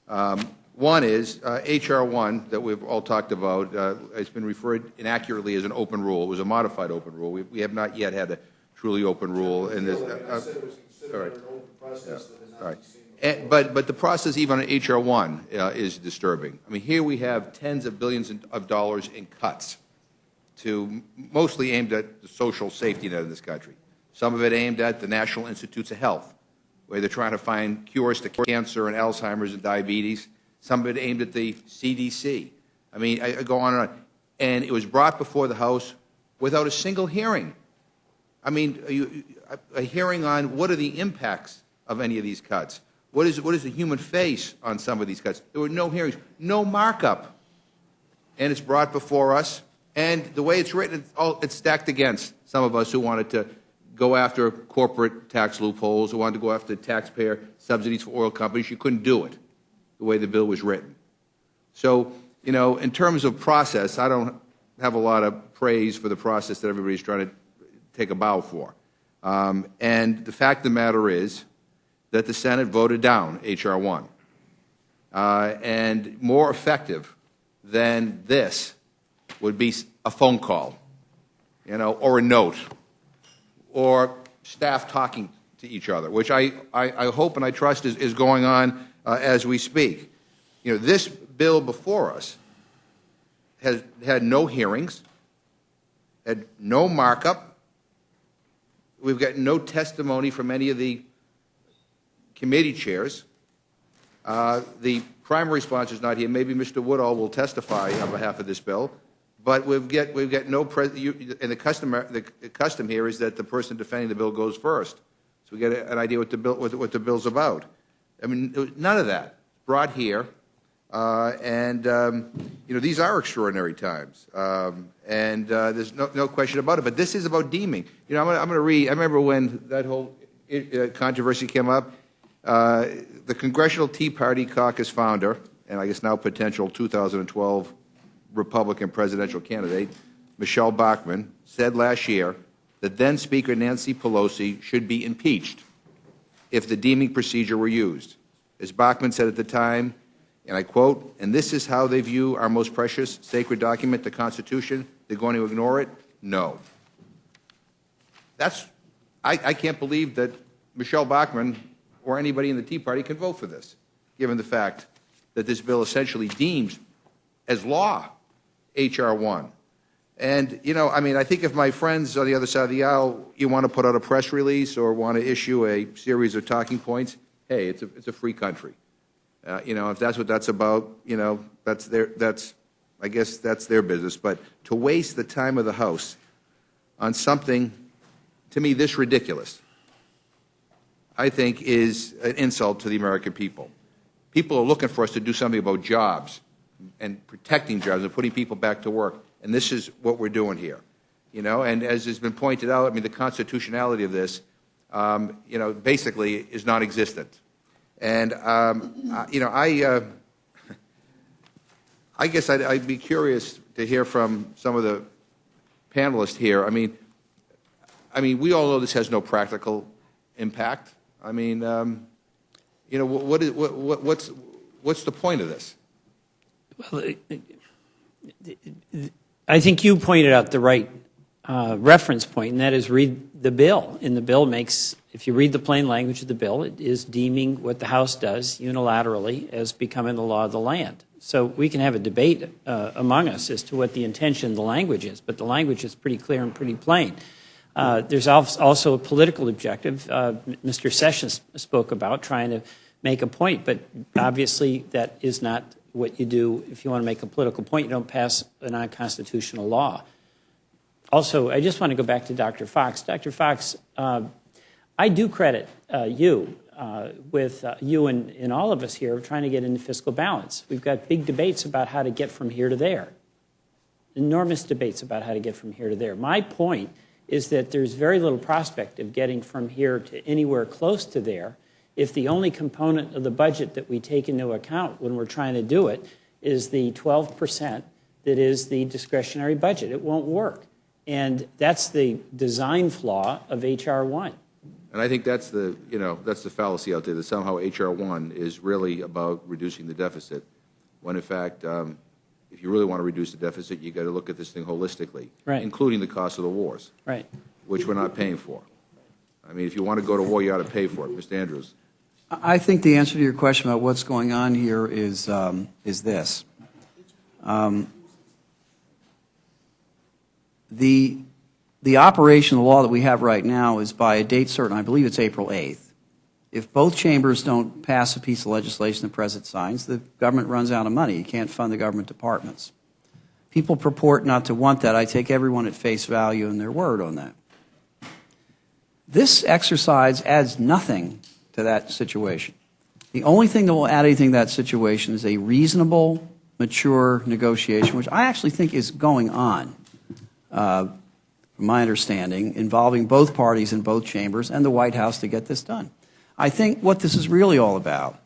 One is H.R. 1 that we've all talked about. It's been referred inaccurately as an open rule. It was a modified open rule. We have not yet had a truly open rule in this. All right. All right. But the process, even on H.R. 1, is disturbing. I mean, here we have tens of billions of dollars in cuts, mostly aimed at the social safety net in this country. Some of it aimed at the National Institutes of Health, where they're trying to find cures to cancer and Alzheimer's and diabetes. Some of it aimed at the CDC. I mean, I go on and on. And it was brought before the House without a single hearing. I mean, a hearing on what are the impacts of any of these cuts. What is the human face on some of these cuts? There were no hearings, no markup. And it's brought before us. And the way it's written, it's stacked against some of us who wanted to go after corporate tax loopholes, who wanted to go after taxpayer subsidies for oil companies. You couldn't do it the way the bill was written. So, in terms of process, I don't have a lot of praise for the process that everybody's trying to take a bow for. And the fact of the matter is that the Senate voted down H.R. 1. And more effective than this would be a phone call, or a note, or staff talking to each other, which I hope and I trust is going on as we speak. This bill before us has had no hearings, had no markup. We've got no testimony from any of the committee chairs. The primary sponsor is not here. Maybe Mr. Woodall will testify on behalf of this bill. But we've got no and the custom here is that the person defending the bill goes first, so we get an idea what the bill's about. I mean, none of that brought here, and these are extraordinary times, and there's no question about it. But this is about deeming. I'm going to read. I remember when that whole controversy came up. The Congressional Tea Party caucus founder, and I guess now potential 2012 Republican presidential candidate, Michelle Bachmann, said last year that then Speaker Nancy Pelosi should be impeached if the deeming procedure were used. As Bachmann said at the time, and I quote, "And this is how they view our most precious, sacred document, the Constitution. They're going to ignore it? No." I can't believe that Michelle Bachmann or anybody in the Tea Party can vote for this, given the fact that this bill essentially deems as law H.R. 1. And, I think if my friends on the other side of the aisle, you want to put out a press release or want to issue a series of talking points, hey, it's a free country. If that's what that's about, I guess that's their business. But to waste the time of the House on something, to me, this ridiculous, I think is an insult to the American people. People are looking for us to do something about jobs and protecting jobs and putting people back to work. And this is what we're doing here. You know, and as has been pointed out, I mean, the constitutionality of this, you know, basically is non-existent. And, you know, I guess I'd be curious to hear from some of the panelists here. I mean, we all know this has no practical impact. I mean, you know, what's the point of this? Well, I think you pointed out the right reference point, and that is read the bill. And the bill makes, if you read the plain language of the bill, it is deeming what the House does unilaterally as becoming the law of the land. So we can have a debate among us as to what the intention of the language is, but the language is pretty clear and pretty plain. There's also a political objective. Mr. Sessions spoke about trying to make a point, but obviously that is not what you do. If you want to make a political point, you don't pass a non-constitutional law. Also, I just want to go back to Dr. Fox. Dr. Fox, I do credit you with you and all of us here trying to get into fiscal balance. We've got big debates about how to get from here to there, enormous debates about how to get from here to there. My point is that there's very little prospect of getting from here to anywhere close to there if the only component of the budget that we take into account when we're trying to do it is the 12% that is the discretionary budget. It won't work. And that's the design flaw of H.R. 1. And I think that's the, you know, that's the fallacy out there, that somehow H.R. 1 is really about reducing the deficit, when in fact, if you really want to reduce the deficit, you've got to look at this thing holistically, right, including the cost of the wars, right, which we're not paying for. I mean, if you want to go to war, you ought to pay for it. Mr. Andrews. I think the answer to your question about what's going on here is this. The operation of the law that we have right now is by a date certain. I believe it's April 8th. If both chambers don't pass a piece of legislation the President signs, the government runs out of money. You can't fund the government departments. People purport not to want that. I take everyone at face value and their word on that. This exercise adds nothing to that situation. The only thing that will add anything to that situation is a reasonable, mature negotiation, which I actually think is going on, from my understanding, involving both parties in both chambers and the White House to get this done. I think what this is really all about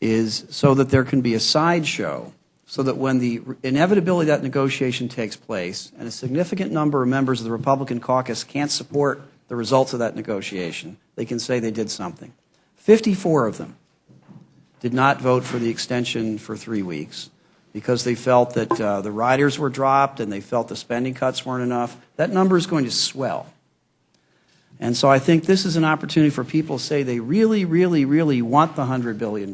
is so that there can be a sideshow, so that when the inevitability of that negotiation takes place and a significant number of members of the Republican caucus can't support the results of that negotiation, they can say they did something. 54 of them did not vote for the extension for 3 weeks because they felt that the riders were dropped and they felt the spending cuts weren't enough. That number is going to swell. And so I think this is an opportunity for people to say they really, really, really want the $100 billion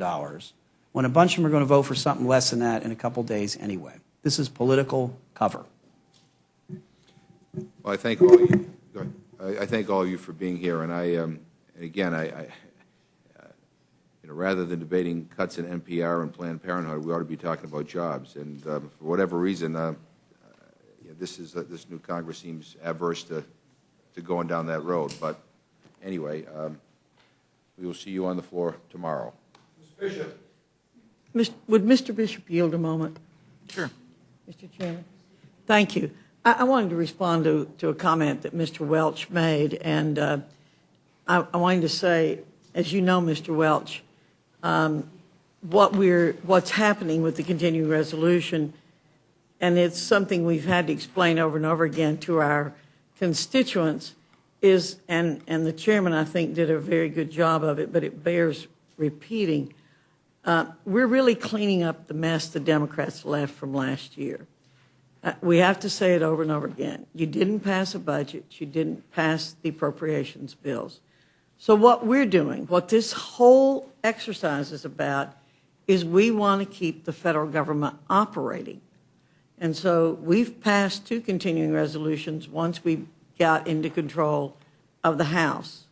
when a bunch of them are going to vote for something less than that in a couple days anyway. This is political cover. Well, I thank all of you. Go ahead. I thank all of you for being here, and again, you know, rather than debating cuts in NPR and Planned Parenthood, we ought to be talking about jobs. And for whatever reason, this new Congress seems adverse to going down that road. But anyway, we will see you on the floor tomorrow. Mr. Bishop. Would Mr. Bishop yield a moment? Sure. Mr. Chairman. Thank you. I wanted to respond to a comment that Mr. Welch made, and I wanted to say, as you know, Mr. Welch, what's happening with the continuing resolution, and it's something we've had to explain over and over again to our constituents, is, and the chairman, I think, did a very good job of it, but it bears repeating. We're really cleaning up the mess the Democrats left from last year. We have to say it over and over again. You didn't pass a budget. You didn't pass the appropriations bills. So what we're doing, what this whole exercise is about, is we want to keep the federal government operating. And so we've passed 2 continuing resolutions once we got into control of the House.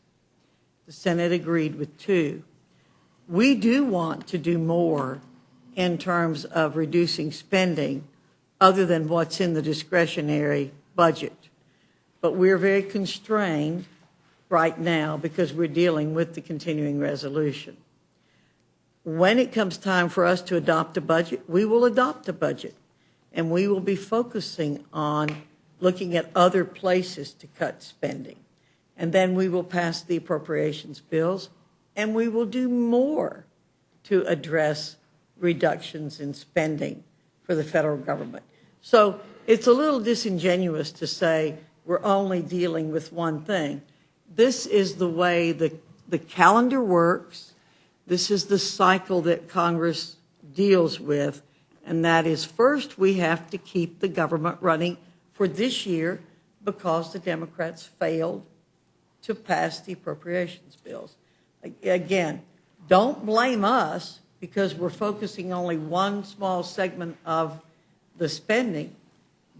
The Senate agreed with 2. We do want to do more in terms of reducing spending other than what's in the discretionary budget. But we're very constrained right now because we're dealing with the continuing resolution. When it comes time for us to adopt a budget, we will adopt a budget. and we will be focusing on looking at other places to cut spending. And then we will pass the appropriations bills, and we will do more to address reductions in spending for the federal government. So it's a little disingenuous to say we're only dealing with one thing. This is the way the calendar works. This is the cycle that Congress deals with, and that is first we have to keep the government running for this year because the Democrats failed to pass the appropriations bills. Again, don't blame us because we're focusing only one small segment of the spending.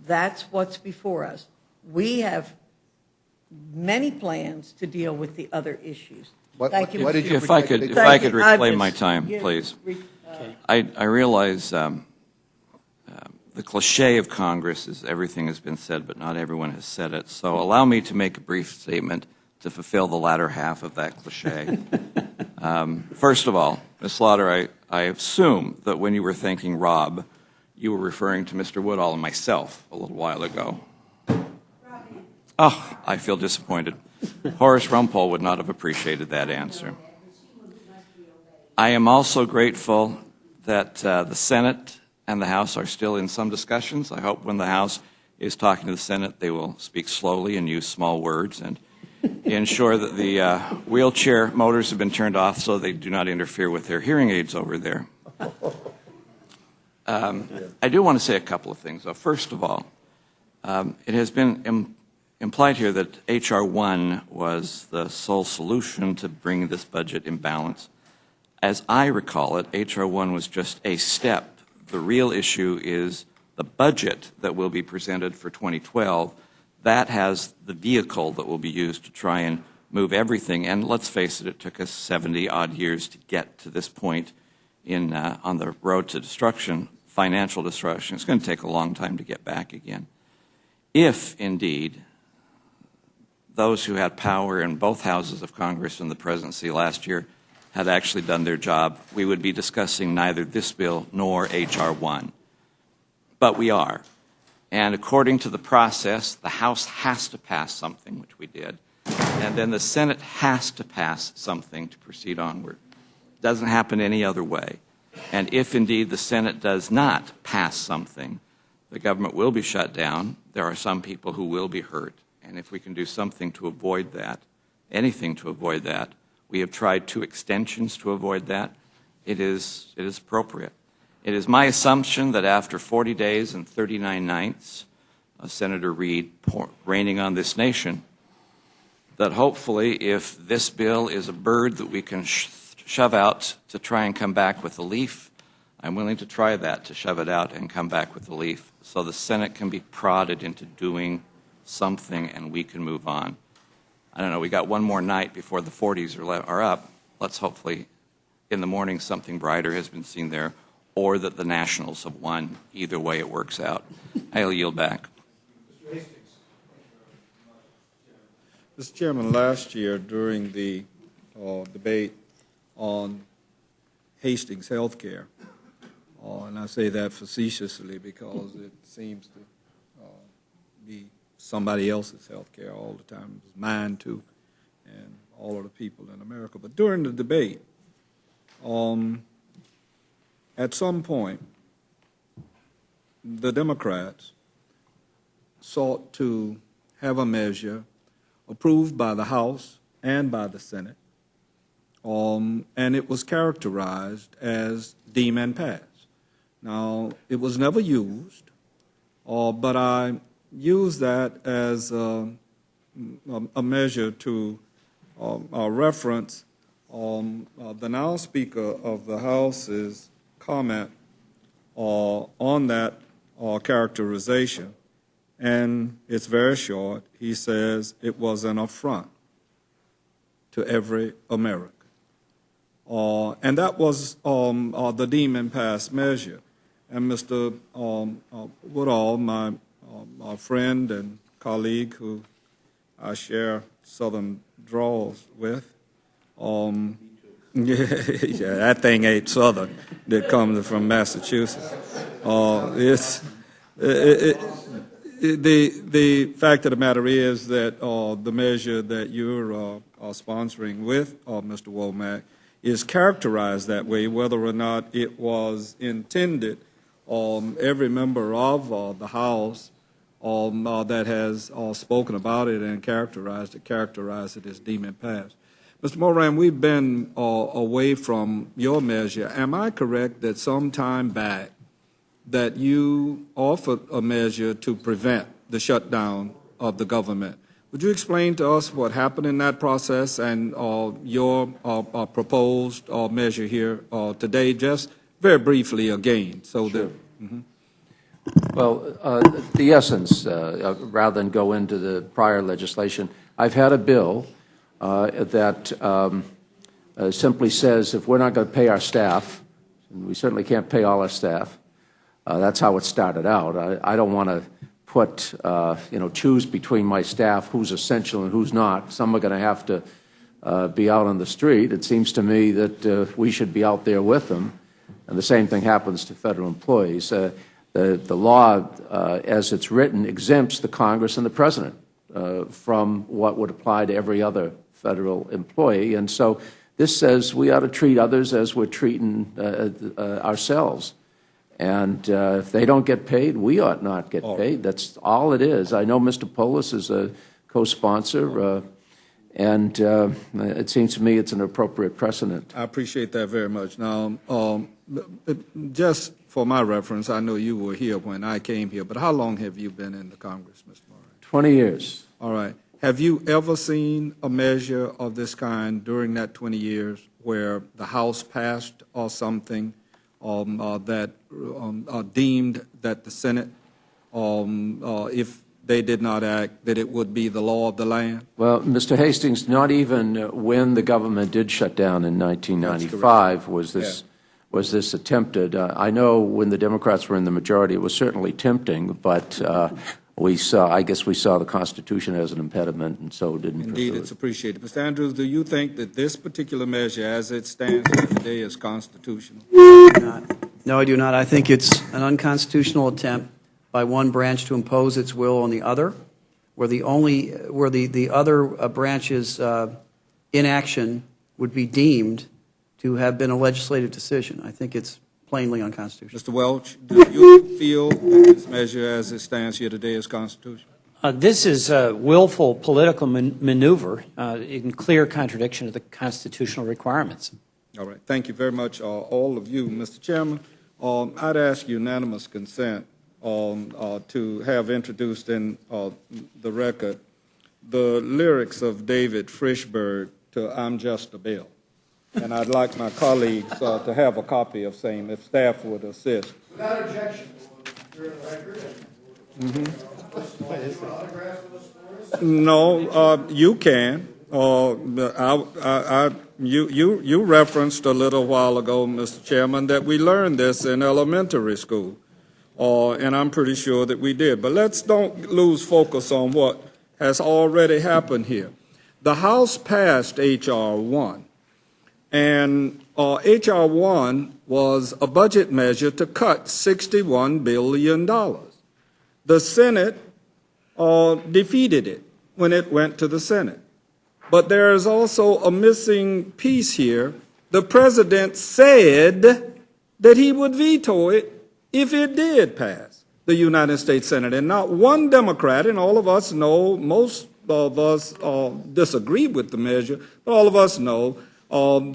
That's what's before us. We have many plans to deal with the other issues. Thank you. What did you If I could predict? reclaim my time, please. I realize the cliche of Congress is everything has been said, but not everyone has said it. So allow me to make a brief statement to fulfill the latter half of that cliche. First of all, Ms. Slaughter, I assume that when you were thanking Rob, you were referring to Mr. Woodall and myself a little while ago. Oh, I feel disappointed. Horace Rumpole would not have appreciated that answer. I am also grateful that the Senate and the House are still in some discussions. I hope when the House is talking to the Senate, they will speak slowly and use small words and ensure that the wheelchair motors have been turned off so they do not interfere with their hearing aids over there. I do want to say a couple of things, though. First of all, it has been implied here that H.R. 1 was the sole solution to bring this budget in balance. As I recall it, H.R. 1 was just a step. The real issue is the budget that will be presented for 2012. That has the vehicle that will be used to try and move everything. And let's face it, it took us 70-odd years to get to this point on the road to destruction, financial destruction. It's going to take a long time to get back again. If, indeed, those who had power in both houses of Congress and the presidency last year had actually done their job, we would be discussing neither this bill nor H.R. 1. But we are. And according to the process, the House has to pass something, which we did, and then the Senate has to pass something to proceed onward. It doesn't happen any other way. And if indeed the Senate does not pass something, the government will be shut down. There are some people who will be hurt. And if we can do something to avoid that, anything to avoid that, we have tried 2 extensions to avoid that. It is appropriate. It is my assumption that after 40 days and 39 nights of Senator Reid reigning on this nation, that hopefully if this bill is a bird that we can shove out to try and come back with a leaf, I'm willing to try that, to shove it out and come back with a leaf, so the Senate can be prodded into doing something and we can move on. I don't know, we got one more night before the 40s are up. Let's hopefully in the morning something brighter has been seen there, or that the Nationals have won. Either way it works out. I'll yield back. Mr. Chairman, last year during the debate on Hastings Health Care, and I say that facetiously because it seems to be somebody else's health care all the time. It was mine too, and all of the people in America. But during the debate, at some point, the Democrats sought to have a measure approved by the House and by the Senate, and it was characterized as deem and pass. Now, it was never used, but I used that as a measure to reference the now Speaker of the House's comment on that characterization, and it's very short. He says it was an affront to every American. And that was the deem and pass measure. And Mr. Woodall, my friend and colleague who I share Southern drawls with, yeah, that thing ain't Southern. That comes from Massachusetts. The fact of the matter is that the measure that you're sponsoring with Mr. Womack is characterized that way, whether or not it was intended. Every member of the House that has spoken about it and characterized it as deemed it passed. Mr. Moran, we've been away from your measure. Am I correct that some time back that you offered a measure to prevent the shutdown of the government? Would you explain to us what happened in that process and your proposed measure here today, just very briefly again, so Sure. that. Well, the essence, rather than go into the prior legislation, I've had a bill that simply says if we're not going to pay our staff, and we certainly can't pay all our staff, that's how it started out. I don't want to put, choose between my staff who's essential and who's not. Some are going to have to be out on the street. It seems to me that we should be out there with them, and the same thing happens to federal employees. The law, as it's written, exempts the Congress and the President from what would apply to every other federal employee. And so this says we ought to treat others as we're treating ourselves. And if they don't get paid, we ought not get paid. That's all it is. I know Mr. Polis is a co-sponsor, and it seems to me it's an appropriate precedent. I appreciate that very much. Now, just for my reference, I know you were here when I came here, but how long have you been in the Congress, Mr. Moran? 20 years. All right. Have you ever seen a measure of this kind during that 20 years where the House passed or something that deemed that the Senate, if they did not act, that it would be the law of the land? Well, Mr. Hastings, not even when the government did shut down in 1995 was this attempted. I know when the Democrats were in the majority, it was certainly tempting, but I guess we saw the Constitution as an impediment, and so didn't pursue it. Indeed, it's appreciated. Mr. Andrews, do you think that this particular measure, as it stands here today, is constitutional? No, I do not. I think it's an unconstitutional attempt by one branch to impose its will on the other, where the other branch's inaction would be deemed to have been a legislative decision. I think it's plainly unconstitutional. Mr. Welch, do you feel that this measure, as it stands here today, is constitutional? This is a willful political maneuver in clear contradiction of the constitutional requirements. All right. Thank you very much, all of you. Mr. Chairman, I'd ask unanimous consent to have introduced in the record the lyrics of David Frishberg to I'm Just a Bill. And I'd like my colleagues to have a copy of same, if staff would assist. Without objection, we'll the record. No, you can. You referenced a little while ago, Mr. Chairman, that we learned this in elementary school, and I'm pretty sure that we did. But let's don't lose focus on what has already happened here. The House passed H.R. 1. And H.R. 1 was a budget measure to cut $61 billion. The Senate defeated it when it went to the Senate. But there is also a missing piece here. The President said that he would veto it if it did pass the United States Senate. And not one Democrat, and all of us know, most of us disagree with the measure, but all of us know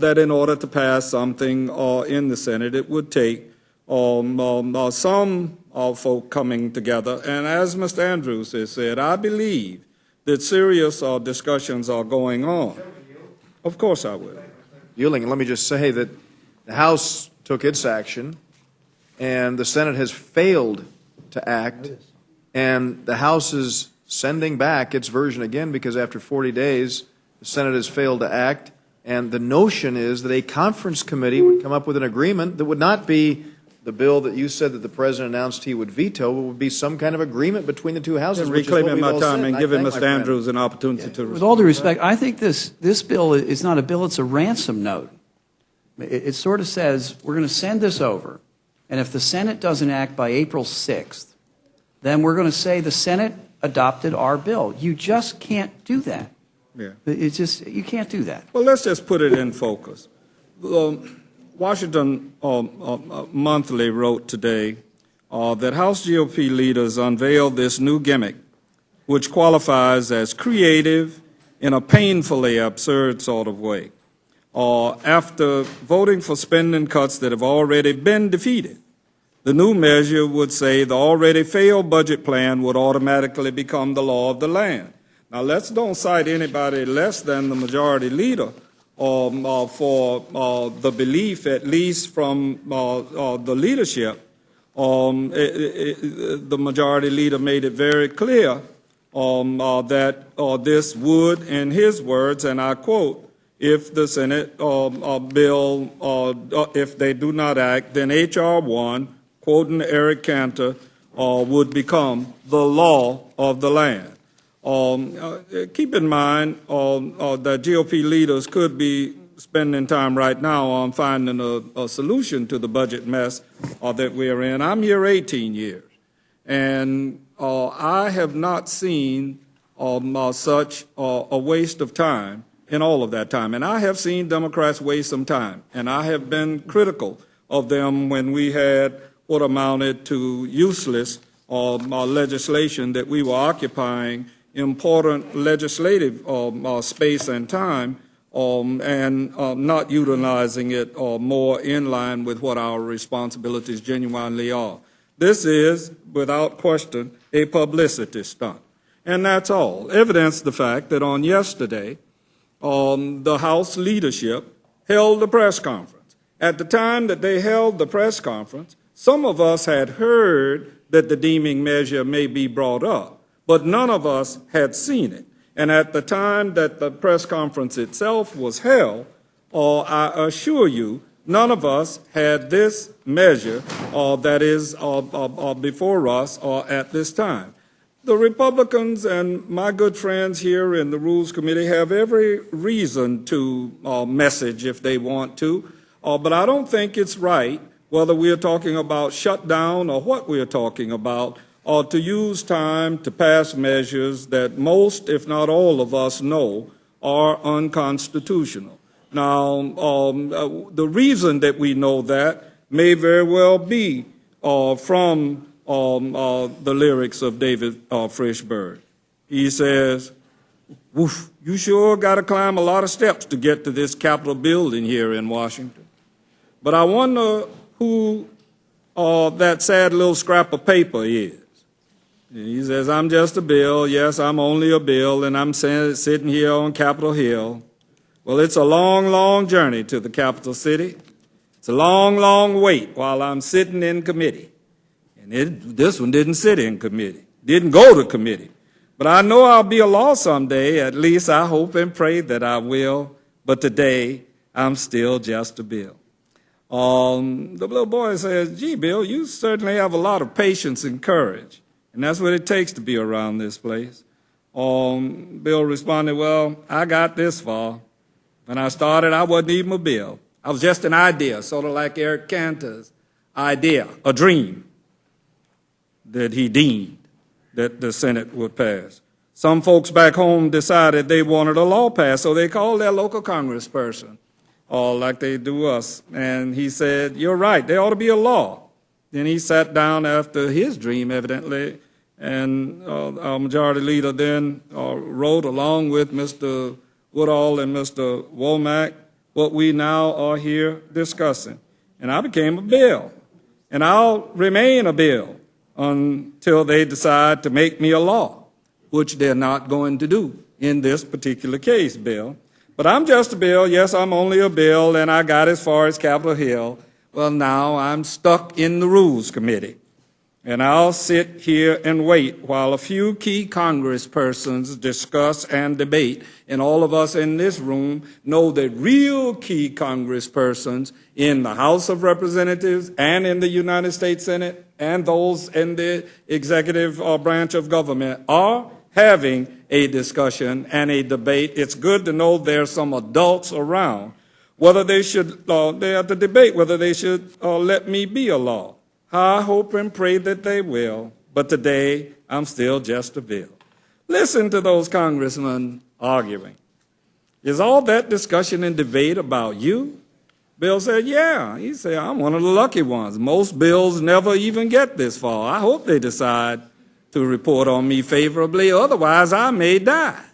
that in order to pass something in the Senate, it would take some folk coming together. And as Mr. Andrews has said, I believe that serious discussions are going on. Of course I will. Yielding, and let me just say that the House took its action, and the Senate has failed to act, and the House is sending back its version again because after 40 days, the Senate has failed to act. And the notion is that a conference committee would come up with an agreement that would not be the bill that you said that the President announced he would veto, but would be some kind of agreement between the two houses. Reclaiming my time and giving Mr. Andrews an opportunity to respond. With all due respect, I think this bill is not a bill, it's a ransom note. It sort of says we're going to send this over, and if the Senate doesn't act by April 6th, then we're going to say the Senate adopted our bill. You just can't do that. Yeah. You can't do that. Well, let's just put it in focus. Washington Monthly wrote today that House GOP leaders unveiled this new gimmick, which qualifies as creative in a painfully absurd sort of way. After voting for spending cuts that have already been defeated, the new measure would say the already failed budget plan would automatically become the law of the land. Now, let's don't cite anybody less than the majority leader for the belief, at least from the leadership. The majority leader made it very clear that this would, in his words, and I quote, if the Senate bill, if they do not act, then H.R. 1, quoting Eric Cantor, would become the law of the land. Keep in mind that GOP leaders could be spending time right now on finding a solution to the budget mess that we're in. I'm here 18 years, and I have not seen such a waste of time in all of that time. And I have seen Democrats waste some time, and I have been critical of them when we had what amounted to useless legislation that we were occupying important legislative space and time and not utilizing it more in line with what our responsibilities genuinely are. This is, without question, a publicity stunt. And that's all. Evidence the fact that on yesterday, the House leadership held a press conference. At the time that they held the press conference, some of us had heard that the deeming measure may be brought up, but none of us had seen it. And at the time that the press conference itself was held, I assure you, none of us had this measure that is before us at this time. The Republicans and my good friends here in the Rules Committee have every reason to message if they want to, but I don't think it's right, whether we are talking about shutdown or what we are talking about, to use time to pass measures that most, if not all of us, know are unconstitutional. Now, the reason that we know that may very well be from the lyrics of David Frishberg. He says, "Woof, you sure got to climb a lot of steps to get to this Capitol building here in Washington. But I wonder who that sad little scrap of paper is." He says, "I'm just a bill. Yes, I'm only a bill, and I'm sitting here on Capitol Hill. Well, it's a long, long journey to the capital city. It's a long, long wait while I'm sitting in committee. And this one didn't sit in committee, didn't go to committee. But I know I'll be a law someday. At least I hope and pray that I will. But today, I'm still just a bill." The little boy says, "Gee, Bill, you certainly have a lot of patience and courage. And that's what it takes to be around this place." Bill responded, "Well, I got this far. When I started, I wasn't even a bill. I was just an idea, sort of like Eric Cantor's idea, a dream that he deemed that the Senate would pass. Some folks back home decided they wanted a law passed, so they called their local congressperson, like they do us. And he said, 'You're right, there ought to be a law.' Then he sat down after his dream, evidently, and our majority leader then wrote, along with Mr. Woodall and Mr. Womack, what we now are here discussing. And I became a bill. And I'll remain a bill until they decide to make me a law, which they're not going to do in this particular case, Bill. But I'm just a bill. Yes, I'm only a bill, and I got as far as Capitol Hill. Well, now I'm stuck in the Rules Committee. And I'll sit here and wait while a few key congresspersons discuss and debate. And all of us in this room know that real key congresspersons in the House of Representatives and in the United States Senate and those in the executive branch of government are having a discussion and a debate. It's good to know there's some adults around. Whether they should, they have to debate whether they should let me be a law. I hope and pray that they will, but today I'm still just a bill. Listen to those congressmen arguing. Is all that discussion and debate about you? Bill said, yeah. He said, I'm one of the lucky ones. Most bills never even get this far. I hope they decide to report on me favorably, otherwise I may die.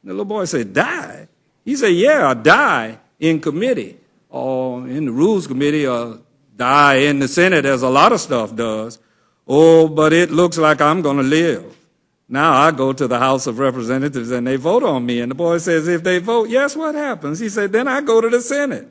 The little boy said, die? He said, yeah, die in committee, or in the Rules Committee, or die in the Senate, as a lot of stuff does. Oh, but it looks like I'm going to live. Now I go to the House of Representatives and they vote on me. And the boy says, if they vote yes, what happens? He said, then I go to the Senate.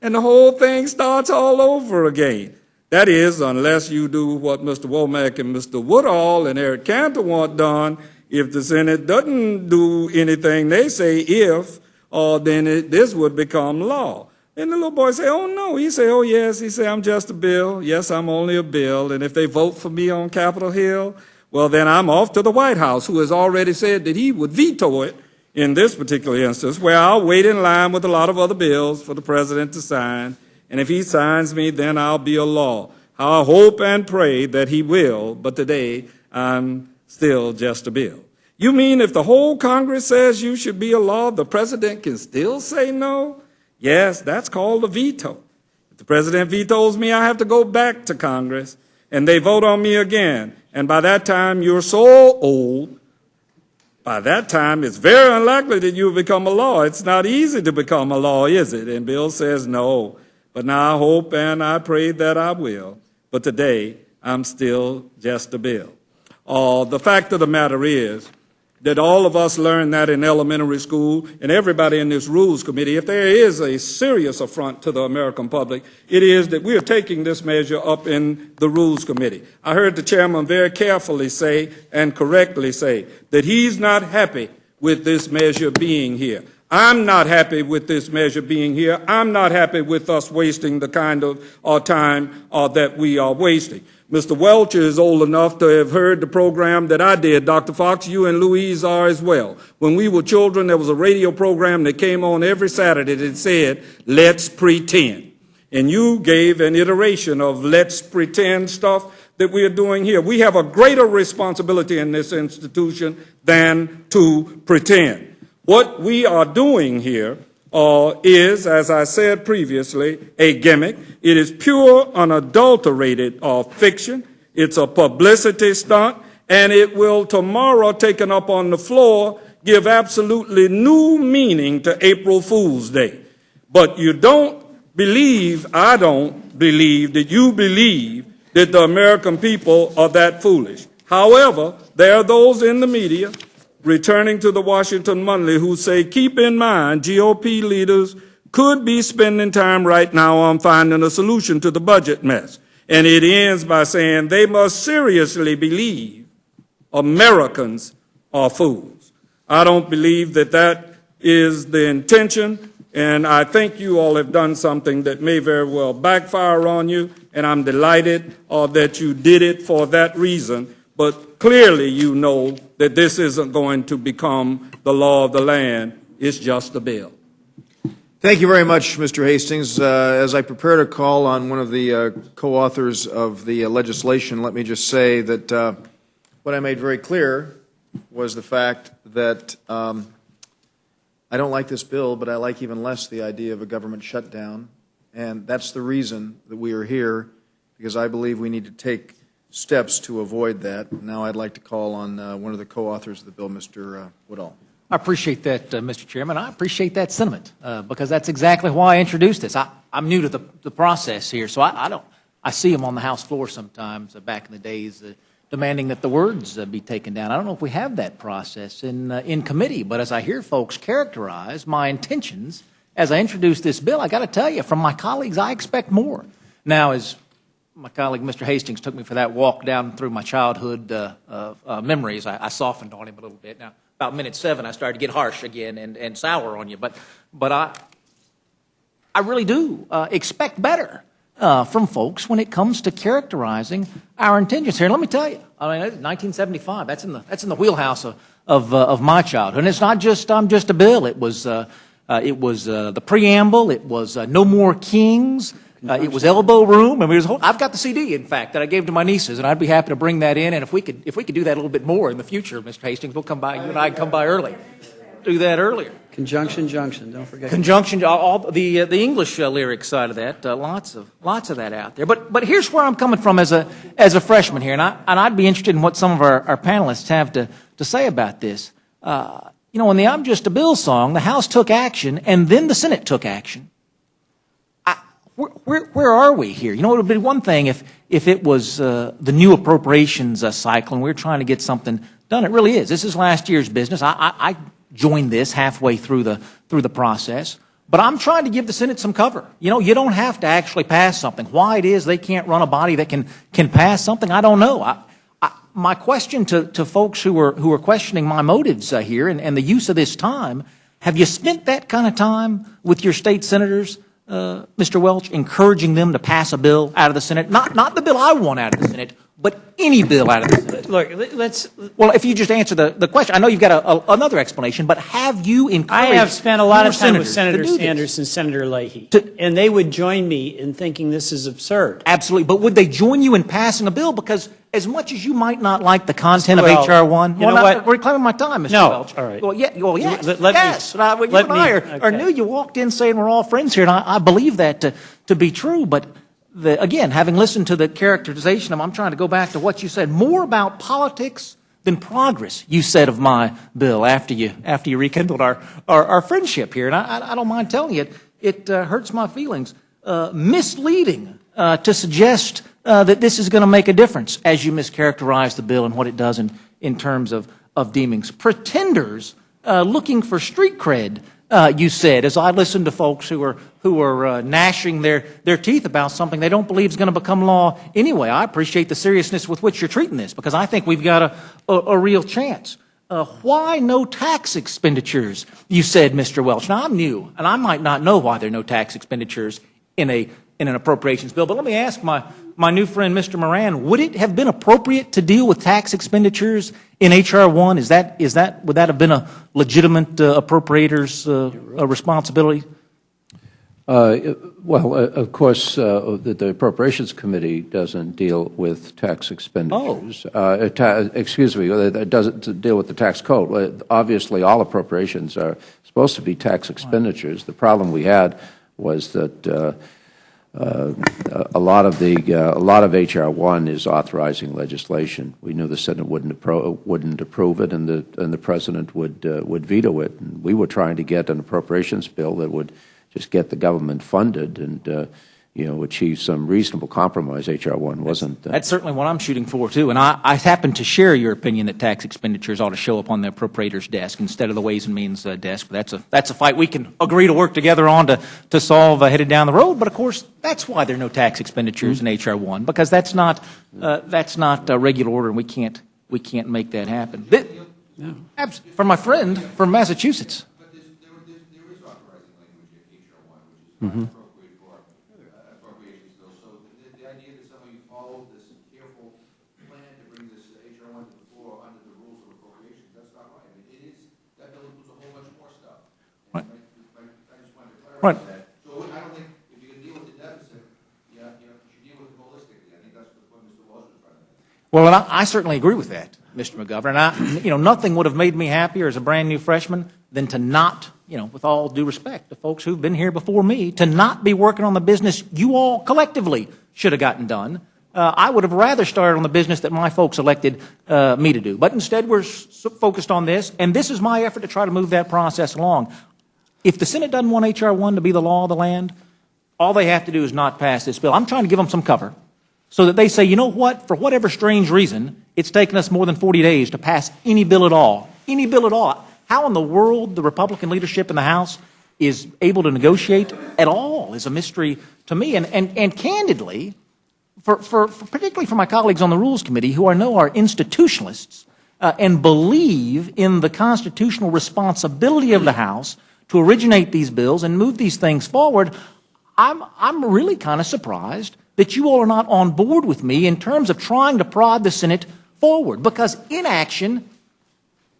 And the whole thing starts all over again. That is, unless you do what Mr. Womack and Mr. Woodall and Eric Cantor want done. If the Senate doesn't do anything, they say if, then this would become law. And the little boy say, oh, no. He say, oh, yes. He say, I'm just a bill. Yes, I'm only a bill. And if they vote for me on Capitol Hill, well, then I'm off to the White House, who has already said that he would veto it in this particular instance, where I'll wait in line with a lot of other bills for the president to sign. And if he signs me, then I'll be a law. I hope and pray that he will, but today I'm still just a bill. You mean if the whole Congress says you should be a law, the president can still say no? Yes, that's called a veto. If the president vetoes me, I have to go back to Congress, and they vote on me again. And by that time, you're so old, by that time, it's very unlikely that you'll become a law. It's not easy to become a law, is it? And Bill says no. But now I hope and I pray that I will. But today, I'm still just a bill. The fact of the matter is that all of us learned that in elementary school, and everybody in this Rules Committee, if there is a serious affront to the American public, it is that we are taking this measure up in the Rules Committee. I heard the chairman very carefully say, and correctly say, that he's not happy with this measure being here. I'm not happy with this measure being here. I'm not happy with us wasting the kind of time that we are wasting. Mr. Welch is old enough to have heard the program that I did. Dr. Fox, you and Louise are as well. When we were children, there was a radio program that came on every Saturday that said, let's pretend. And you gave an iteration of let's pretend stuff that we are doing here. We have a greater responsibility in this institution than to pretend. What we are doing here is, as I said previously, a gimmick. It is pure, unadulterated fiction. It's a publicity stunt, and it will tomorrow, taken up on the floor, give absolutely new meaning to April Fool's Day. But you don't believe, I don't believe, that you believe that the American people are that foolish. However, there are those in the media, returning to the Washington Monthly, who say, keep in mind, GOP leaders could be spending time right now on finding a solution to the budget mess. And it ends by saying they must seriously believe Americans are fools. I don't believe that that is the intention, and I think you all have done something that may very well backfire on you, and I'm delighted that you did it for that reason. But clearly you know that this isn't going to become the law of the land. It's just a bill. Thank you very much, Mr. Hastings. As I prepare to call on one of the co-authors of the legislation, let me just say that what I made very clear was the fact that I don't like this bill, but I like even less the idea of a government shutdown. And that's the reason that we are here, because I believe we need to take steps to avoid that. Now I'd like to call on one of the co-authors of the bill, Mr. Woodall. I appreciate that, Mr. Chairman. I appreciate that sentiment because that's exactly why I introduced this. I'm new to the process here, so I see them on the House floor sometimes back in the days demanding that the words be taken down. I don't know if we have that process in committee, but as I hear folks characterize my intentions as I introduce this bill, I got to tell you, from my colleagues, I expect more. Now, as my colleague, Mr. Hastings, took me for that walk down through my childhood memories, I softened on him a little bit. Now, about minute 7, I started to get harsh again and sour on you. But I really do expect better from folks when it comes to characterizing our intentions here. And let me tell you, I mean, 1975, that's in the wheelhouse of my childhood. And it's not just I'm just a bill. It was the preamble. It was no more kings. It was elbow room, and I've got the CD, in fact, that I gave to my nieces, and I'd be happy to bring that in. And if we could do that a little bit more in the future, Mr. Hastings, we'll come by. You and I can come by early. Do that earlier. Conjunction Junction, don't forget. Conjunction, all the English lyric side of that, lots of that out there. But here's where I'm coming from as a freshman here, and I'd be interested in what some of our panelists have to say about this. You know, in the "I'm Just a Bill" song, the House took action, and then the Senate took action. Where are we here? You know, it would be one thing if it was the new appropriations cycle and we were trying to get something done. It really is. This is last year's business. I joined this halfway through the process, but I'm trying to give the Senate some cover. You know, you don't have to actually pass something. Why it is they can't run a body that can pass something, I don't know. My question to folks who are questioning my motives here and the use of this time: have you spent that kind of time with your state senators, Mr. Welch, encouraging them to pass a bill out of the Senate? Not the bill I want out of the Senate, but any bill out of the Senate. Look, let's. Well, if you just answer the question, I know you've got another explanation, but have you encouraged? I have spent a lot of time with senators Senator to do Sanders this? and Senator Leahy, and they would join me in thinking this is absurd. Absolutely, but would they join you in passing a bill? Because as much as you might not like the content Well, of H.R. 1, you know what? we're reclaiming my time, Mr. No. Welch. All right. Well, yes. Let me- Yes. You let and I me- are okay. new. You walked in saying we're all friends here, and I believe that to be true. But again, having listened to the characterization of, I'm trying to go back to what you said, more about politics than progress, you said of my bill after you rekindled our friendship here. And I don't mind telling you, it hurts my feelings. Misleading to suggest that this is going to make a difference, as you mischaracterize the bill and what it does in terms of deemings. Pretenders looking for street cred, you said, as I listened to folks who are gnashing their teeth about something they don't believe is going to become law anyway. I appreciate the seriousness with which you're treating this, because I think we've got a real chance. Why no tax expenditures, you said, Mr. Welch. Now, I'm new, and I might not know why there are no tax expenditures in an appropriations bill, but let me ask my new friend, Mr. Moran, would it have been appropriate to deal with tax expenditures in H.R. 1? Would that have been a legitimate appropriator's responsibility? Well, of course, the Appropriations Committee doesn't deal with tax expenditures. Excuse me, it doesn't deal with the tax code. Obviously, all appropriations are supposed to be tax expenditures. The problem we had was that a lot of H.R. 1 is authorizing legislation. We knew the Senate wouldn't approve it, and the President would veto it. And we were trying to get an appropriations bill that would just get the government funded and achieve some reasonable compromise. H.R. 1 wasn't. That's certainly what I'm shooting for, too. And I happen to share your opinion that tax expenditures ought to show up on the appropriator's desk instead of the Ways and Means desk. But that's a fight we can agree to work together on to solve headed down the road. But, of course, that's why there are no tax expenditures in H.R. 1, because that's not regular order, and we can't make that happen. For my friend from Massachusetts. But there is authorizing language in H.R. 1, which is appropriate for appropriations bill. So the idea that some of you follow this careful plan to bring this H.R. 1 to the floor under the rules of appropriations, that's not right. I mean, that bill includes a whole bunch more stuff. And I just wanted to clarify that. So I don't think if you're going to deal with the deficit, you should deal with it holistically. I think that's what Mr. Walsh was trying to make. Well, and I certainly agree with that, Mr. McGovern. And nothing would have made me happier as a brand new freshman than to not, with all due respect to folks who've been here before me, to not be working on the business you all collectively should have gotten done. I would have rather started on the business that my folks elected me to do. But instead, we're focused on this, and this is my effort to try to move that process along. If the Senate doesn't want H.R. 1 to be the law of the land, all they have to do is not pass this bill. I'm trying to give them some cover so that they say, you know what, for whatever strange reason, it's taken us more than 40 days to pass any bill at all. Any bill at all. How in the world the Republican leadership in the House is able to negotiate at all is a mystery to me. And candidly, particularly for my colleagues on the Rules Committee, who I know are institutionalists and believe in the constitutional responsibility of the House to originate these bills and move these things forward, I'm really kind of surprised that you all are not on board with me in terms of trying to prod the Senate forward, because inaction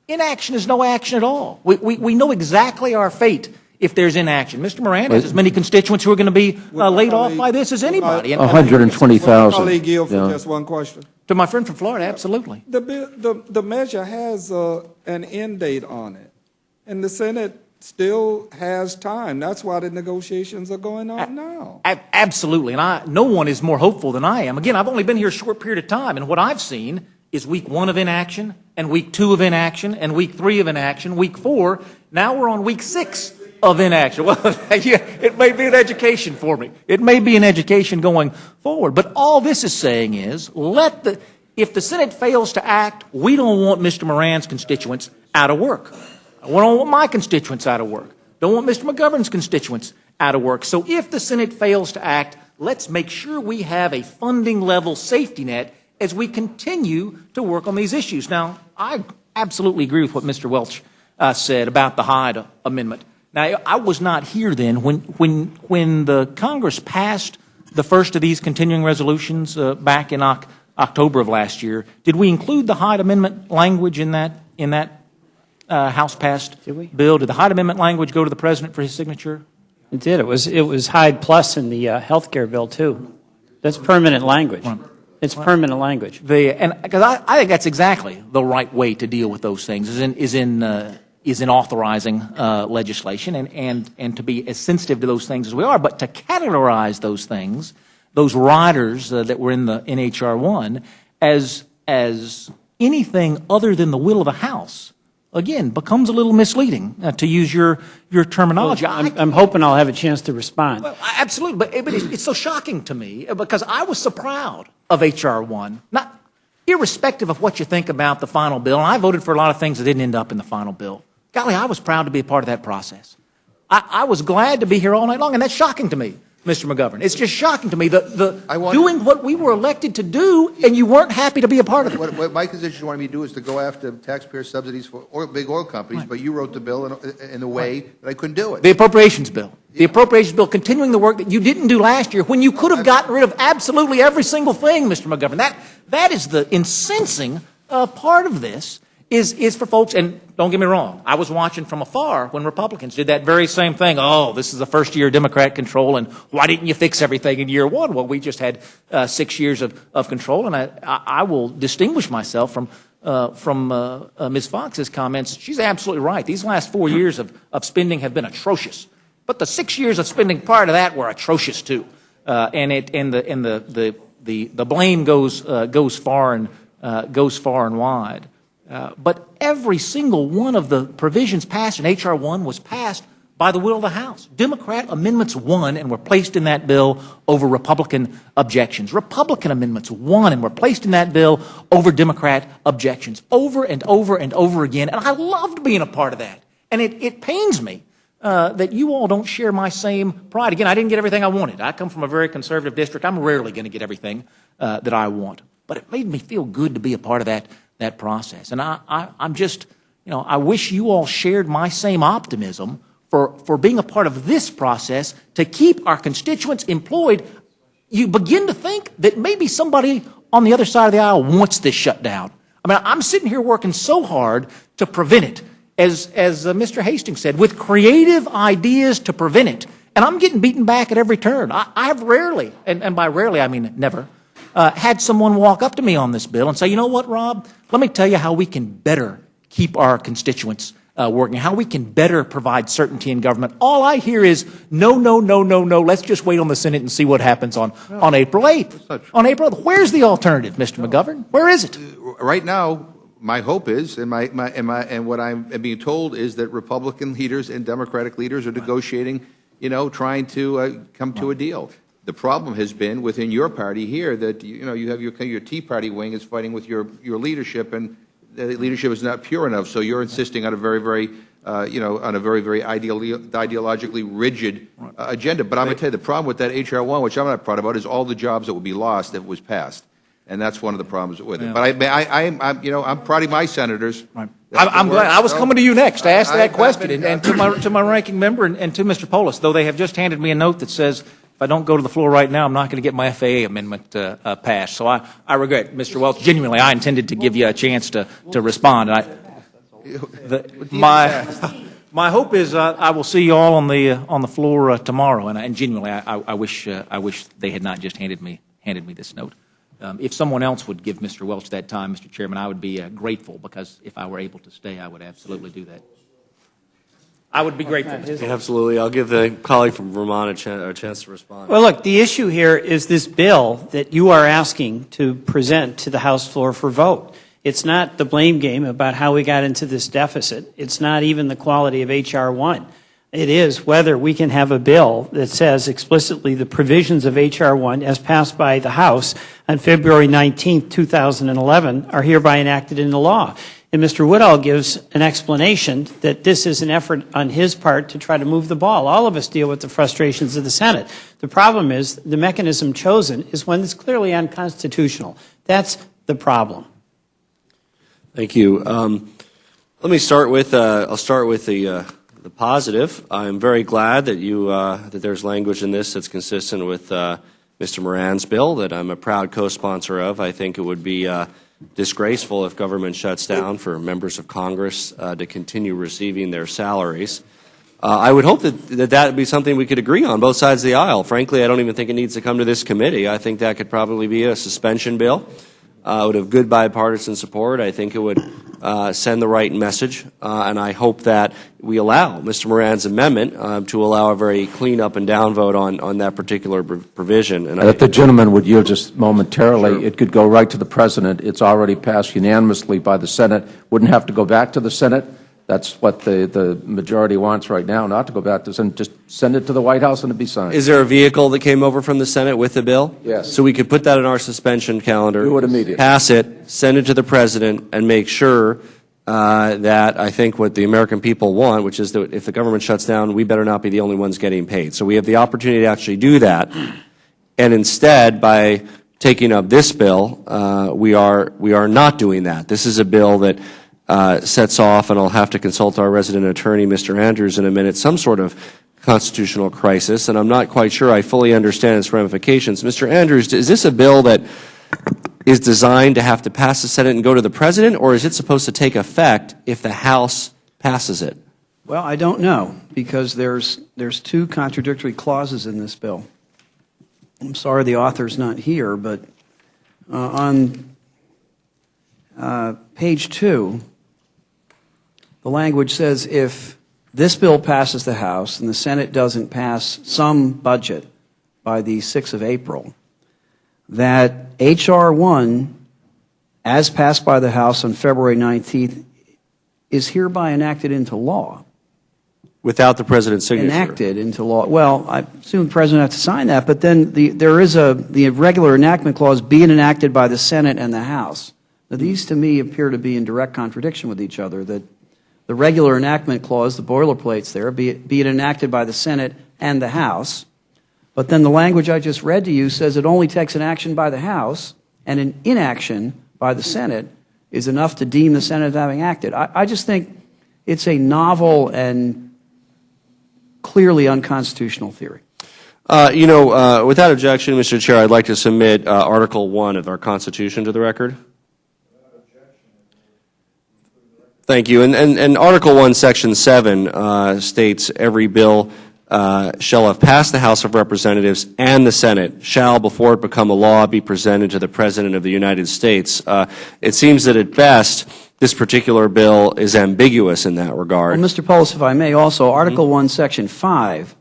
is no action at all. We know exactly our fate if there's inaction. Mr. Moran has as many constituents who are going to be laid off by this as anybody. And 120,000. Colleague Gill, for Yeah. just one question. to my friend from Florida, absolutely. The measure has an end date on it, and the Senate still has time. That's why the negotiations are going on now. Absolutely, and no one is more hopeful than I am. Again, I've only been here a short period of time, and what I've seen is week 1 of inaction, and week 2 of inaction, and week 3 of inaction, week 4. Now we're on week 6 of inaction. Well, yeah, it may be an education for me. It may be an education going forward. But all this is saying is, if the Senate fails to act, we don't want Mr. Moran's constituents out of work. We don't want my constituents out of work. Don't want Mr. McGovern's constituents out of work. So if the Senate fails to act, let's make sure we have a funding level safety net as we continue to work on these issues. Now, I absolutely agree with what Mr. Welch said about the Hyde Amendment. Now, I was not here then when the Congress passed the first of these continuing resolutions back in October of last year. Did we include the Hyde Amendment language in that House-passed bill? Did the Hyde Amendment language go to the President for his signature? It did. It was Hyde Plus in the health care bill, too. That's permanent language. It's permanent language. Because I think that's exactly the right way to deal with those things, is in authorizing legislation and to be as sensitive to those things as we are. But to categorize those things, those riders that were in H.R. 1, as anything other than the will of the House, again, becomes a little misleading, to use your terminology. Well, I'm hoping I'll have a chance to respond. Well, absolutely, but it's so shocking to me because I was so proud of H.R. 1, not irrespective of what you think about the final bill, and I voted for a lot of things that didn't end up in the final bill. Golly, I was proud to be a part of that process. I was glad to be here all night long, and that's shocking to me, Mr. McGovern. It's just shocking to me, doing what we were elected to do, and you weren't happy to be a part of it. What my constituents wanted me to do is to go after taxpayer subsidies for big oil companies, but you wrote the bill in a way that I couldn't do it. The appropriations bill. The appropriations bill continuing the work that you didn't do last year when you could have gotten rid of absolutely every single thing, Mr. McGovern. That is the incensing part of this. Is for folks, and don't get me wrong, I was watching from afar when Republicans did that very same thing. Oh, this is the first year of Democrat control, and why didn't you fix everything in year 1? Well, we just had 6 years of control, and I will distinguish myself from Ms. Fox's comments. She's absolutely right. These last 4 years of spending have been atrocious, but the 6 years of spending prior to that were atrocious too, and the blame goes far and wide. But every single one of the provisions passed in H.R. 1 was passed by the will of the House. Democrat amendments won and were placed in that bill over Republican objections. Republican amendments won and were placed in that bill over Democrat objections, over and over and over again. And I loved being a part of that. And it pains me that you all don't share my same pride. Again, I didn't get everything I wanted. I come from a very conservative district. I'm rarely going to get everything that I want. But it made me feel good to be a part of that process. And I'm just, I wish you all shared my same optimism for being a part of this process to keep our constituents employed. You begin to think that maybe somebody on the other side of the aisle wants this shut down. I mean, I'm sitting here working so hard to prevent it, as Mr. Hastings said, with creative ideas to prevent it. And I'm getting beaten back at every turn. I have rarely, and by rarely I mean never, had someone walk up to me on this bill and say, you know what, Rob, let me tell you how we can better keep our constituents working, how we can better provide certainty in government. All I hear is, no, let's just wait on the Senate and see what happens on April 8th. On April 8th. Where's the alternative, Mr. McGovern? Where is it? Right now, my hope is, and what I'm being told is that Republican leaders and Democratic leaders are negotiating, trying to come to a deal. The problem has been within your party here that you have your Tea Party wing is fighting with your leadership, and the leadership is not pure enough. So you're insisting on a very ideologically rigid agenda. But I'm going to tell you the problem with that H.R. 1, which I'm not proud about, is all the jobs that would be lost if it was passed, and that's one of the problems with it. But I'm proud of my senators. Right. I'm glad. I was coming to you next to ask that question, and to my ranking member and to Mr. Polis, though they have just handed me a note that says, if I don't go to the floor right now, I'm not going to get my FAA amendment passed. So I regret, Mr. Welch. Genuinely, I intended to give you a chance to respond. My hope is I will see you all on the floor tomorrow, and genuinely, I wish they had not just handed me this note. If someone else would give Mr. Welch that time, Mr. Chairman, I would be grateful, because if I were able to stay, I would absolutely do that. I would be grateful. Absolutely. I'll give the colleague from Vermont a chance to respond. Well, look, the issue here is this bill that you are asking to present to the House floor for vote. It's not the blame game about how we got into this deficit. It's not even the quality of H.R. 1. It is whether we can have a bill that says explicitly the provisions of H.R. 1 as passed by the House on February 19, 2011 are hereby enacted into law. And Mr. Woodall gives an explanation that this is an effort on his part to try to move the ball. All of us deal with the frustrations of the Senate. The problem is the mechanism chosen is one that's clearly unconstitutional. That's the problem. Thank you. Let me start with I'll start with the positive. I'm very glad that that there's language in this that's consistent with Mr. Moran's bill that I'm a proud co-sponsor of. I think it would be disgraceful if government shuts down for members of Congress to continue receiving their salaries. I would hope that would be something we could agree on, both sides of the aisle. Frankly, I don't even think it needs to come to this committee. I think that could probably be a suspension bill. It would have good bipartisan support. I think it would send the right message, and I hope that we allow Mr. Moran's amendment to allow a very clean up and down vote on that particular provision. And if the gentleman would yield just momentarily, it could go right to the President. It's already passed unanimously by the Senate. Wouldn't have to go back to the Senate. That's what the majority wants right now, not to go back to the Senate. Just send it to the White House and it'd be signed. Is there a vehicle that came over from the Senate with the bill? Yes. So we could put that in our suspension calendar. Do it immediately. Pass it, send it to the President, and make sure that I think what the American people want, which is that if the government shuts down, we better not be the only ones getting paid. So we have the opportunity to actually do that. And instead, by taking up this bill, we are not doing that. This is a bill that sets off, and I'll have to consult our resident attorney, Mr. Andrews, in a minute, some sort of constitutional crisis, and I'm not quite sure I fully understand its ramifications. Mr. Andrews, is this a bill that is designed to have to pass the Senate and go to the President, or is it supposed to take effect if the House passes it? Well, I don't know, because there's two contradictory clauses in this bill. I'm sorry the author's not here, but on page 2, the language says if this bill passes the House and the Senate doesn't pass some budget by the 6th of April, that H.R. 1, as passed by the House on February 19th, is hereby enacted into law. Without the President's signature? Enacted into law. Well, I assume the President has to sign that, but then there is the regular enactment clause being enacted by the Senate and the House. Now, these, to me, appear to be in direct contradiction with each other, that the regular enactment clause, the boilerplates there, be it enacted by the Senate and the House, but then the language I just read to you says it only takes an action by the House, and an inaction by the Senate is enough to deem the Senate as having acted. I just think it's a novel and clearly unconstitutional theory. Without objection, Mr. Chair, I'd like to submit Article 1 of our Constitution to the record. Thank you. And Article 1, Section 7 states every bill shall have passed the House of Representatives and the Senate shall, before it become a law, be presented to the President of the United States. It seems that at best, this particular bill is ambiguous in that regard. Well, Mr. Polis, if I may also, Article 1, Section 5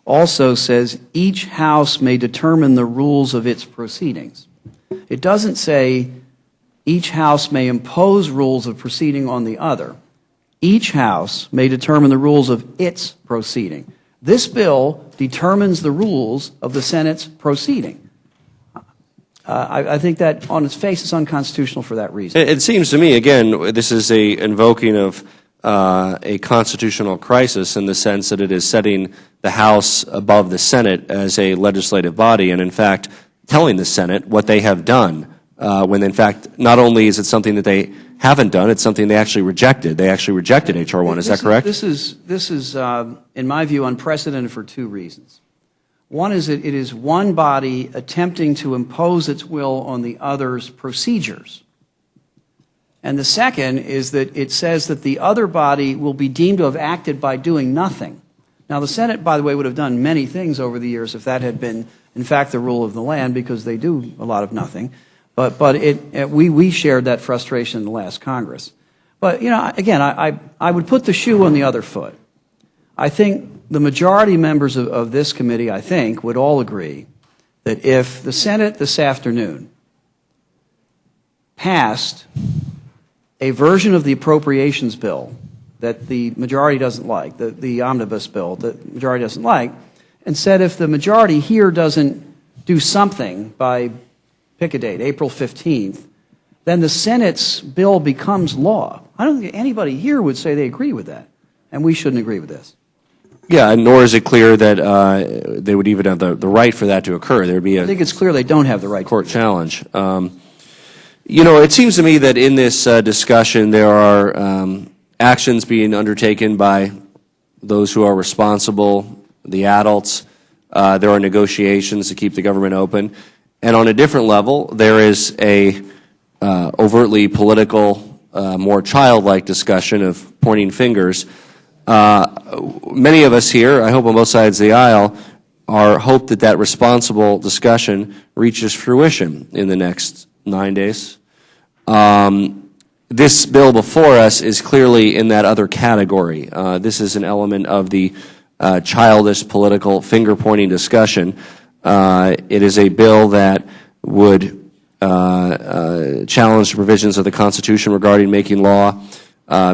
also says each House may determine the rules of its proceedings. It doesn't say each House may impose rules of proceeding on the other. Each House may determine the rules of its proceeding. This bill determines the rules of the Senate's proceeding. I think that on its face is unconstitutional for that reason. It seems to me, again, this is a invoking of a constitutional crisis in the sense that it is setting the House above the Senate as a legislative body and, in fact, telling the Senate what they have done. When, in fact, not only is it something that they haven't done, it's something they actually rejected. They actually rejected H.R. 1. Is that correct? This is, in my view, unprecedented for two reasons. One is that it is one body attempting to impose its will on the other's procedures. And the second is that it says that the other body will be deemed to have acted by doing nothing. Now, the Senate, by the way, would have done many things over the years if that had been, in fact, the rule of the land, because they do a lot of nothing. But we shared that frustration in the last Congress. But, you know, again, I would put the shoe on the other foot. I think the majority members of this committee, I think, would all agree that if the Senate this afternoon passed a version of the appropriations bill that the majority doesn't like, the omnibus bill that the majority doesn't like, and said if the majority here doesn't do something by, pick a date, April 15th, then the Senate's bill becomes law. I don't think anybody here would say they agree with that, and we shouldn't agree with this. Yeah, and nor is it clear that they would even have the right for that to occur. There would be I think it's clear they don't have the right court challenge. You know, it seems to me that in this discussion there are actions being undertaken by those who are responsible, the adults. There are negotiations to keep the government open. And on a different level, there is a overtly political, more childlike discussion of pointing fingers. Many of us here, I hope on both sides of the aisle, hope that that responsible discussion reaches fruition in the next 9 days. This bill before us is clearly in that other category. This is an element of the childish political finger-pointing discussion. It is a bill that would challenge the provisions of the Constitution regarding making law,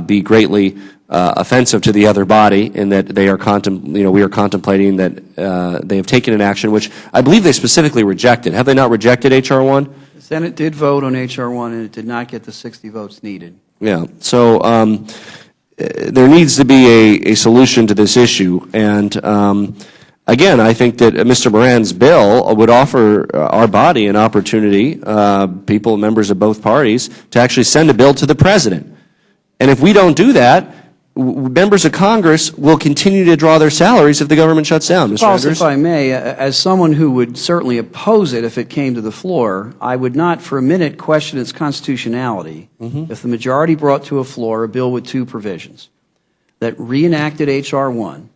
be greatly offensive to the other body, in that they are we are contemplating that they have taken an action which I believe they specifically rejected. Have they not rejected H.R. 1? The Senate did vote on H.R. 1, and it did not get the 60 votes needed. Yeah. So there needs to be a solution to this issue. And again, I think that Mr. Moran's bill would offer our body an opportunity, people, members of both parties, to actually send a bill to the President. And if we don't do that, members of Congress will continue to draw their salaries if the government shuts down. Mr. Andrews? If I may, as someone who would certainly oppose it if it came to the floor, I would not for a minute question its constitutionality if the majority brought to a floor a bill with two provisions that reenacted H.R. 1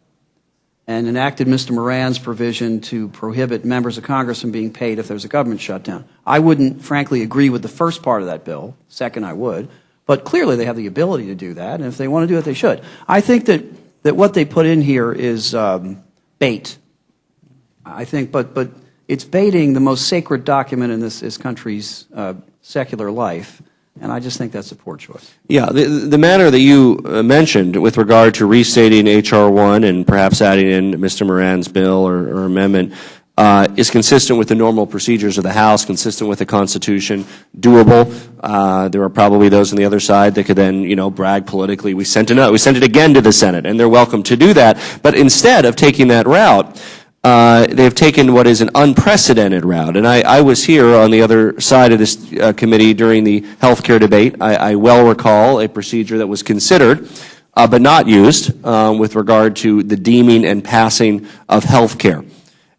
and enacted Mr. Moran's provision to prohibit members of Congress from being paid if there's a government shutdown. I wouldn't, frankly, agree with the first part of that bill. Second, I would. But clearly they have the ability to do that, and if they want to do it, they should. I think that what they put in here is bait. I think, but it's baiting the most sacred document in this country's secular life, and I just think that's a poor choice. Yeah, the matter that you mentioned with regard to restating H.R. 1 and perhaps adding in Mr. Moran's bill or amendment is consistent with the normal procedures of the House, consistent with the Constitution, doable. There are probably those on the other side that could then, brag politically. We sent it again to the Senate, and they're welcome to do that. But instead of taking that route, they've taken what is an unprecedented route. And I was here on the other side of this committee during the health care debate. I well recall a procedure that was considered but not used with regard to the deeming and passing of health care.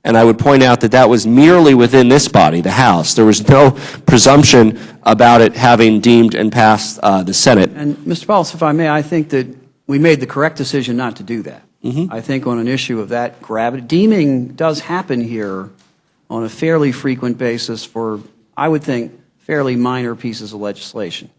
And I would point out that that was merely within this body, the House. There was no presumption about it having deemed and passed the Senate. And, Mr. Pauls, if I may, I think that we made the correct decision not to do that. I think on an issue of that gravity, deeming does happen here on a fairly frequent basis for, I would think, fairly minor pieces of legislation.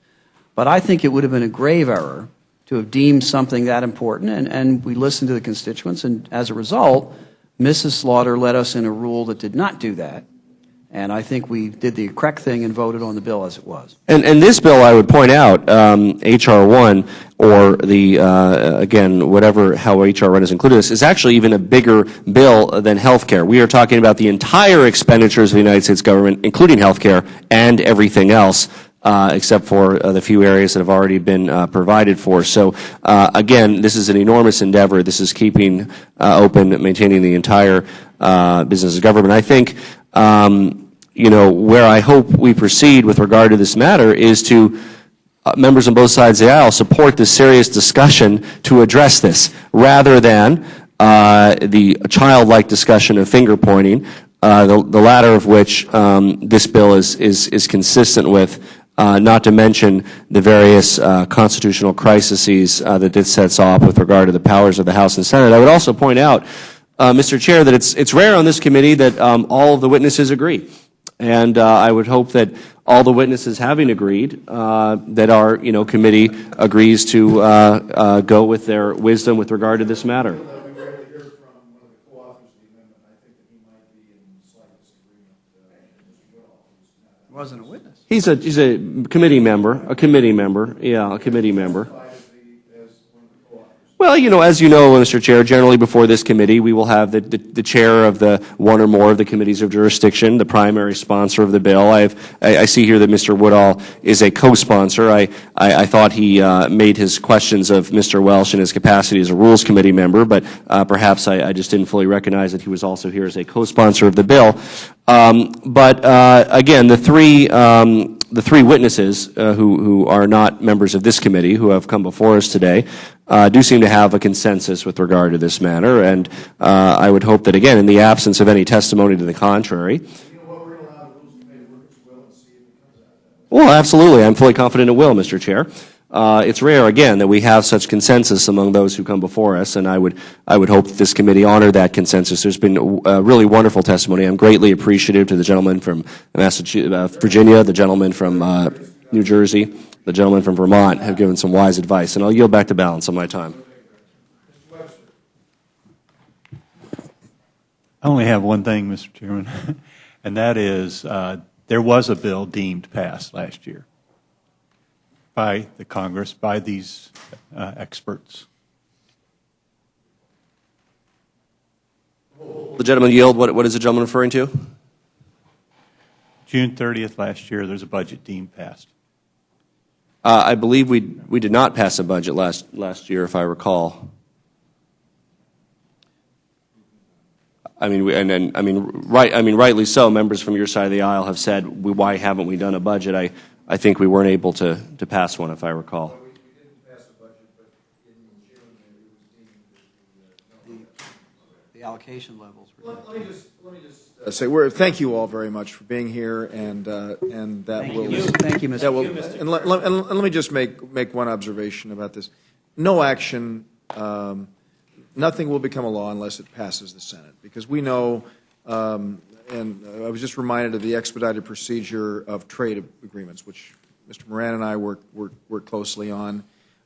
But I think it would have been a grave error to have deemed something that important, and we listened to the constituents, and as a result, Mrs. Slaughter led us in a rule that did not do that, and I think we did the correct thing and voted on the bill as it was. And this bill, I would point out, H.R. 1, or the, again, how H.R. 1 is included, is actually even a bigger bill than health care. We are talking about the entire expenditures of the United States government, including health care and everything else, except for the few areas that have already been provided for. So, again, this is an enormous endeavor. This is keeping open, maintaining the entire business of government. I think, where I hope we proceed with regard to this matter is to members on both sides of the aisle support this serious discussion to address this, rather than the childlike discussion of finger-pointing, the latter of which this bill is consistent with. not to mention the various constitutional crises that this sets off with regard to the powers of the House and Senate. I would also point out, Mr. Chair, that it's rare on this committee that all of the witnesses agree. And I would hope that all the witnesses having agreed, that our committee agrees to go with their wisdom with regard to this matter. Wasn't a witness. He's a committee member, yeah, a committee member. Well, as you know, Mr. Chair, generally before this committee, we will have the chair of the one or more of the committees of jurisdiction, the primary sponsor of the bill. I see here that Mr. Woodall is a co-sponsor. I thought he made his questions of Mr. Welsh in his capacity as a Rules Committee member, but perhaps I just didn't fully recognize that he was also here as a co-sponsor of the bill. Again, the three witnesses who are not members of this committee who have come before us today do seem to have a consensus with regard to this matter, and I would hope that, again, in the absence of any testimony to the contrary. Well, absolutely. I'm fully confident it will, Mr. Chair. It's rare, again, that we have such consensus among those who come before us, and I would hope that this committee honor that consensus. There's been really wonderful testimony. I'm greatly appreciative to the gentleman from Virginia, the gentleman from New Jersey, the gentleman from Vermont have given some wise advice, and I'll yield back to balance on my time. I only have one thing, Mr. Chairman, and that is there was a bill deemed passed last year by the Congress, by these experts. The gentleman yield. What is the gentleman referring to? June 30th last year, there's a budget deemed passed. I believe we did not pass a budget last year, if I recall. Rightly so. Members from your side of the aisle have said, "Why haven't we done a budget?" I think we weren't able to pass one, if I recall. The allocation levels were Let me just say, thank you all very much for being here, and that will. Thank you, Mr. That will, and let me just make one observation about this. No action, nothing will become a law unless it passes the Senate, because we know. And I was just reminded of the expedited procedure of trade agreements, which Mr. Moran and I work closely on.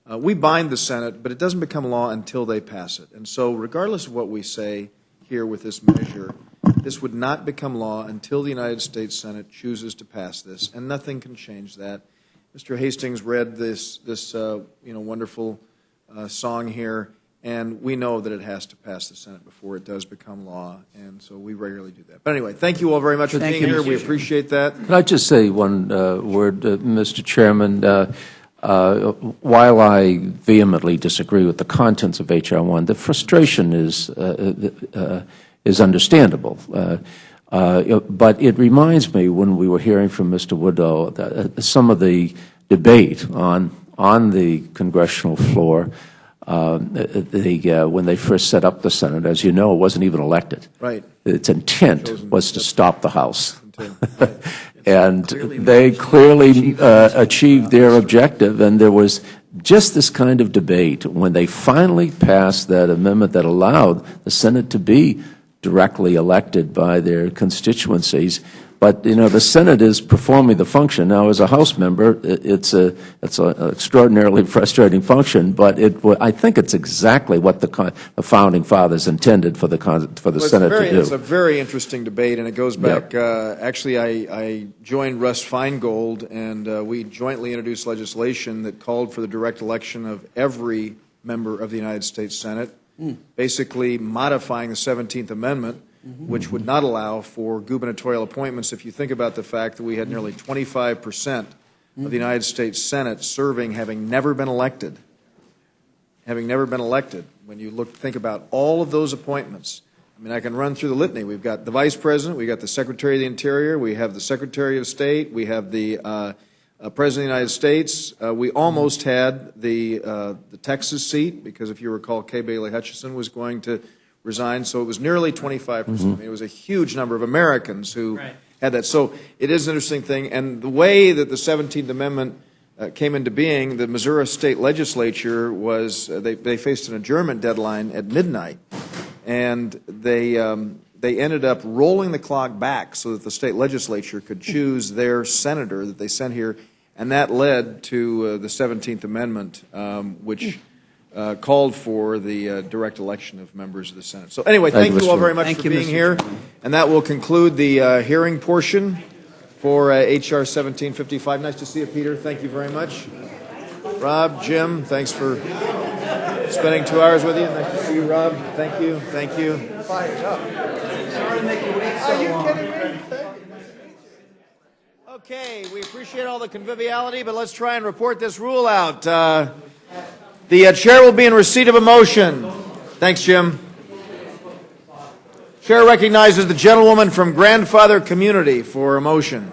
We bind the Senate, but it doesn't become law until they pass it. And so regardless of what we say here with this measure, this would not become law until the United States Senate chooses to pass this, and nothing can change that. Mr. Hastings read this wonderful song here. And we know that it has to pass the Senate before it does become law, and so we regularly do that. But anyway, thank you all very much for being here. We appreciate that. Can I just say one word, Mr. Chairman? While I vehemently disagree with the contents of H.R. 1, the frustration is understandable. But it reminds me, when we were hearing from Mr. Woodall, some of the debate on the congressional floor. When they first set up the Senate, as you know, it wasn't even elected. Right. Its intent was to stop the House. And they clearly achieved their objective, and there was just this kind of debate when they finally passed that amendment that allowed the Senate to be directly elected by their constituencies. But, the Senate is performing the function. Now, as a House member, it's an extraordinarily frustrating function, but I think it's exactly what the Founding Fathers intended for the Senate to do. It's a very interesting debate, and it goes back. Actually, I joined Russ Feingold, and we jointly introduced legislation that called for the direct election of every member of the United States Senate, basically modifying the 17th Amendment, which would not allow for gubernatorial appointments. If you think about the fact that we had nearly 25% of the United States Senate serving having never been elected. When you think about all of those appointments, I can run through the litany. We've got the Vice President, we've got the Secretary of the Interior, we have the Secretary of State, we have the President of the United States. We almost had the Texas seat, because if you recall, Kay Bailey Hutchison was going to resign, so it was nearly 25%. It was a huge number of Americans who had that. So it is an interesting thing. And the way that the 17th Amendment came into being, the Missouri State Legislature was, they faced an adjournment deadline at midnight. And they ended up rolling the clock back so that the state legislature could choose their senator that they sent here. And that led to the 17th Amendment, which called for the direct election of members of the Senate. So anyway, thank you all very much for being here. And that will conclude the hearing portion for H.R. 1755. Nice to see you, Peter. Thank you very much. Rob, Jim, thanks for spending 2 hours with you. Nice to see you, Rob. Thank you. Thank you. Sorry to make you wait so long. Okay, we appreciate all the conviviality, but let's try and report this rule out. The chair will be in receipt of a motion. Thanks, Jim. Chair recognizes the gentlewoman from Grandfather Community for a motion.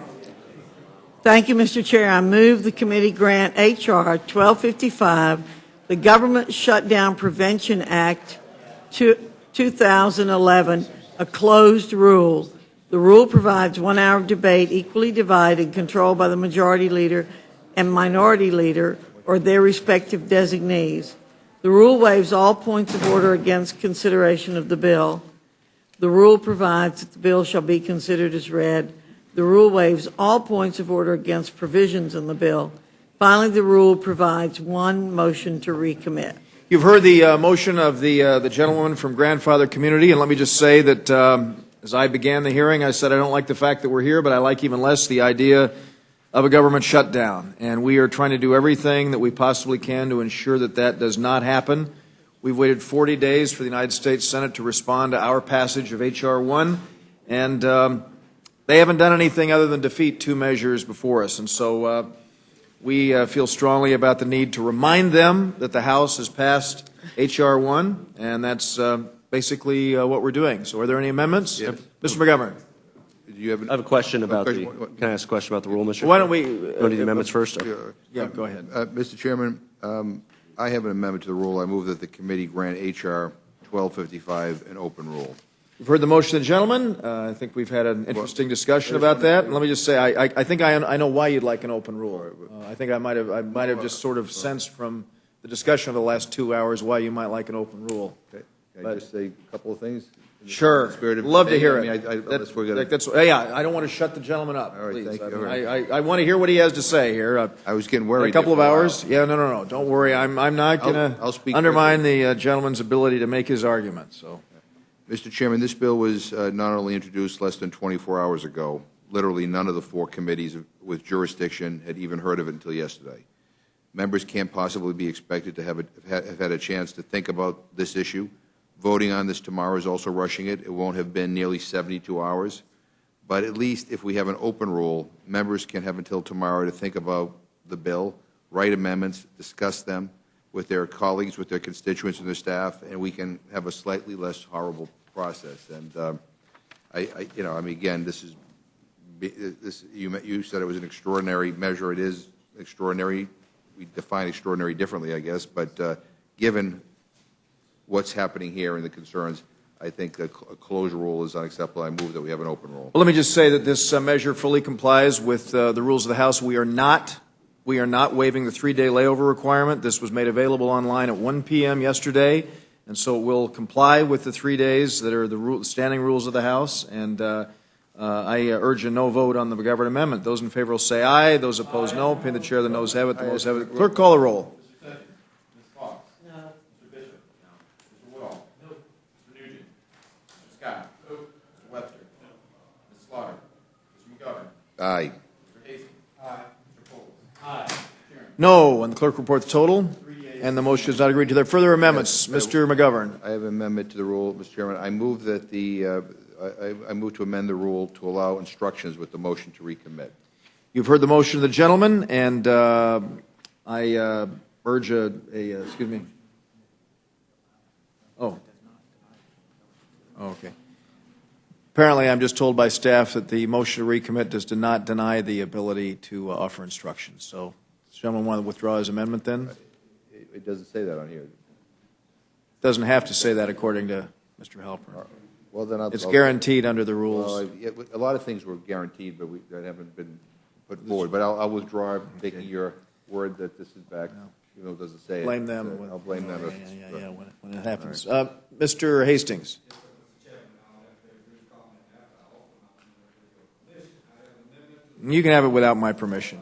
Thank you, Mr. Chair. I move the committee grant H.R. 1255, the Government Shutdown Prevention Act 2011, a closed rule. The rule provides 1 hour of debate equally divided and controlled by the majority leader and minority leader or their respective designees. The rule waives all points of order against consideration of the bill. The rule provides that the bill shall be considered as read. The rule waives all points of order against provisions in the bill. Finally, the rule provides one motion to recommit. You've heard the motion of the gentlewoman from Grandfather Community, and let me just say that as I began the hearing, I said I don't like the fact that we're here, but I like even less the idea of a government shutdown. And we are trying to do everything that we possibly can to ensure that that does not happen. We've waited 40 days for the United States Senate to respond to our passage of H.R. 1, and they haven't done anything other than defeat 2 measures before us. And so we feel strongly about the need to remind them that the House has passed H.R. 1, and that's basically what we're doing. So are there any amendments? Yes. Mr. McGovern. I have a question about the. Can I ask a question about the rule, Mr. Why don't we do the amendments first? Yeah, go ahead. Mr. Chairman, I have an amendment to the rule. I move that the committee grant H.R. 1255 an open rule. You've heard the motion of the gentleman. I think we've had an interesting discussion about that. And let me just say, I think I know why you'd like an open rule. I think I might have just sort of sensed from the discussion of the last 2 hours why you might like an open rule. Okay. Can I just say a couple of things? Sure. Love to hear it. Yeah, I don't want to shut the gentleman up. All right, please. thank you. I want to hear what he has to say here. I was getting worried. A couple of hours? Yeah, no. Don't worry. I'm not going to undermine the gentleman's ability to make his argument. So, Mr. Chairman, this bill was not only introduced less than 24 hours ago. Literally none of the 4 committees with jurisdiction had even heard of it until yesterday. Members can't possibly be expected to have had a chance to think about this issue. Voting on this tomorrow is also rushing it. It won't have been nearly 72 hours. But at least if we have an open rule, members can have until tomorrow to think about the bill, write amendments, discuss them with their colleagues, with their constituents and their staff, and we can have a slightly less horrible process. And again, you said it was an extraordinary measure. It is extraordinary. We define extraordinary differently, I guess. But given what's happening here and the concerns, I think a closure rule is unacceptable. I move that we have an open rule. well, let me just say that this measure fully complies with the rules of the House. We are not waiving the 3-day layover requirement. This was made available online at 1 p.m. yesterday, and so it will comply with the 3 days that are the standing rules of the House. And I urge a no vote on the McGovern amendment. Those in favor will say aye. Those opposed, no. Pin the chair. The noes have it. The noes have it. Clerk, call the roll. Aye. No, and the clerk report the total, and the motion is not agreed to. There are further amendments. Mr. McGovern. I have an amendment to the rule, Mr. Chairman. I move that I move to amend the rule to allow instructions with the motion to recommit. You've heard the motion of the gentleman, and I urge excuse me. Oh, okay. Apparently, I'm just told by staff that the motion to recommit does not deny the ability to offer instructions. So, does the gentleman want to withdraw his amendment then? It doesn't say that on here. Doesn't have to say that according to Mr. Halpern. Well, then It's guaranteed under the rules. A lot of things were guaranteed, but that haven't been put forward. But I'll withdraw, taking your word that this is back, even though it doesn't say it. Blame them. I'll blame them. Yeah, when it happens. Mr. Hastings. You can have it without my permission.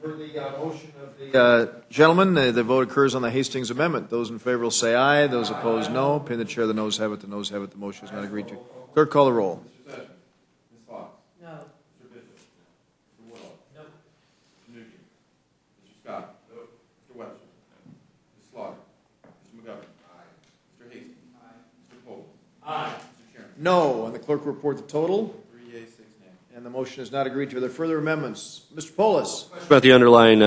For the motion of the gentleman, the vote occurs on the Hastings Amendment. Those in favor will say aye. Those opposed, no. Pin the chair. The noes have it. The noes have it. The motion is not agreed to. Clerk, call the roll. Mr. Sessions. Ms. Fox. No. Mr. Bishop. Mr. Woodall. No. Mr. Nugent. Mr. Scott. No. Mr. Webster. No. Ms. Slaughter. Mr. McGovern. Aye. Mr. Hastings. Aye. Mr. Pohl. Aye. Mr. Chairman. No. And the clerk will report the total. 3 yeas, 6 nays. And the motion is not agreed to. Are there further amendments? Mr. Polis. About the underlying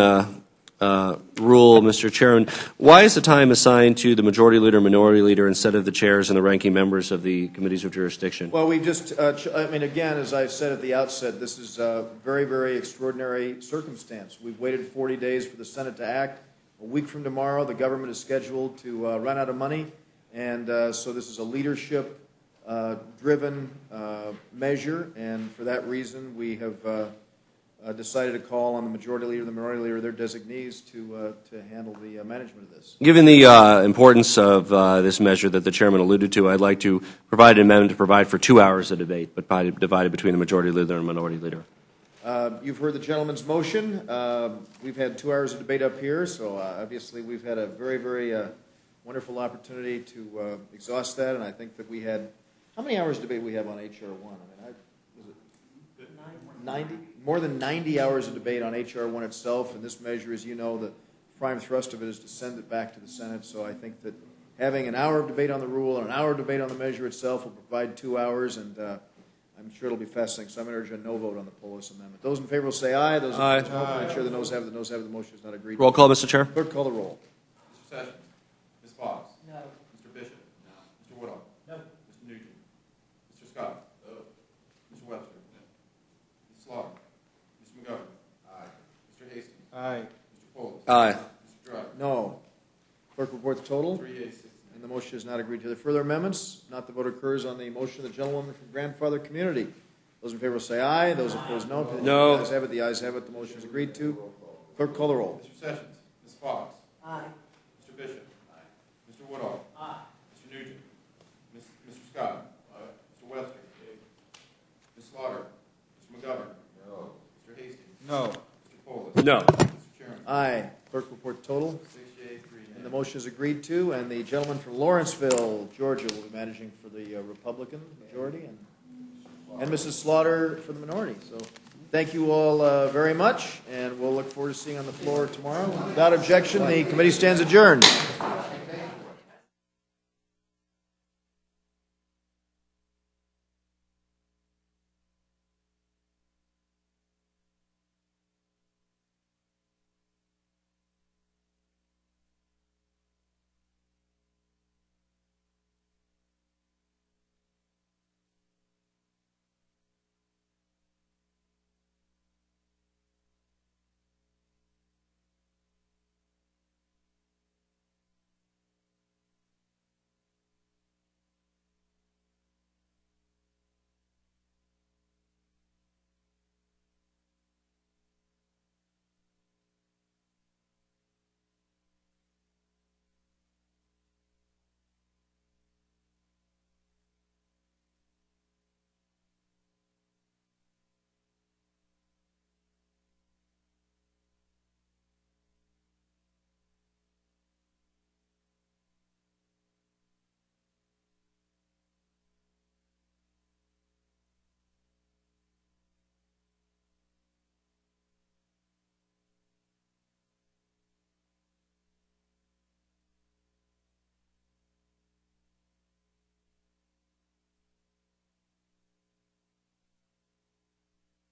rule, Mr. Chairman, why is the time assigned to the majority leader and minority leader instead of the chairs and the ranking members of the committees of jurisdiction? Well, we've just, I mean, again, as I said at the outset, this is a very, very extraordinary circumstance. We've waited 40 days for the Senate to act. A week from tomorrow, the government is scheduled to run out of money, and so this is a leadership driven measure, and for that reason, we have decided to call on the majority leader and the minority leader, their designees, to handle the management of this. Given the importance of this measure that the chairman alluded to, I'd like to provide an amendment to provide for 2 hours of debate, but divided between the majority leader and minority leader. You've heard the gentleman's motion. We've had 2 hours of debate up here, so obviously we've had a very, very wonderful opportunity to exhaust that, and I think that we had, how many hours of debate we have on H.R. 1? I mean, was it 90? More than 90 hours of debate on H.R. 1 itself, and this measure, as you know, the prime thrust of it is to send it back to the Senate, so I think that having an hour of debate on the rule and an hour of debate on the measure itself will provide 2 hours, and I'm sure it'll be fascinating, so I'm going to urge a no vote on the Polis amendment. Those in favor will say aye. Those opposed, no. I'm sure the noes have it. The noes have it. The motion is not agreed to. Roll call, Mr. Chair. Clerk, call the roll. Mr. Sessions. Ms. Fox. No. Mr. Bishop. No. Mr. Woodall. No. Mr. Nugent. Mr. Scott. No. Mr. Webster. No. Ms. Slaughter. Mr. McGovern. Aye. Mr. Hastings. Aye. Mr. Polis. Aye. Mr. Drug. No. Clerk report the total. 3 yeas, 6 nays. And the motion is not agreed to. Are there further amendments? Not, the vote occurs on the motion of the gentlewoman from Grandfather Community. Those in favor will say aye. Those opposed, no. No. The ayes have it. The ayes have it. The motion is agreed to. Clerk, call the roll. Mr. Sessions. Ms. Fox. Aye. Mr. Bishop. Aye. Mr. Woodall. Aye. Mr. Nugent. Mr. Scott. Aye. Mr. Webster. Ms. Slaughter. Mr. McGovern. No. Mr. Hastings. No. Mr. Polis. No. Mr. Chairman. Aye. Clerk report the total. 6 yeas, 3 nays. And the motion is agreed to. And the gentleman from Lawrenceville, Georgia, will be managing for the Republican majority, and Mrs. Slaughter for the minority. So thank you all very much, and we'll look forward to seeing you on the floor tomorrow. Without objection, the committee stands adjourned.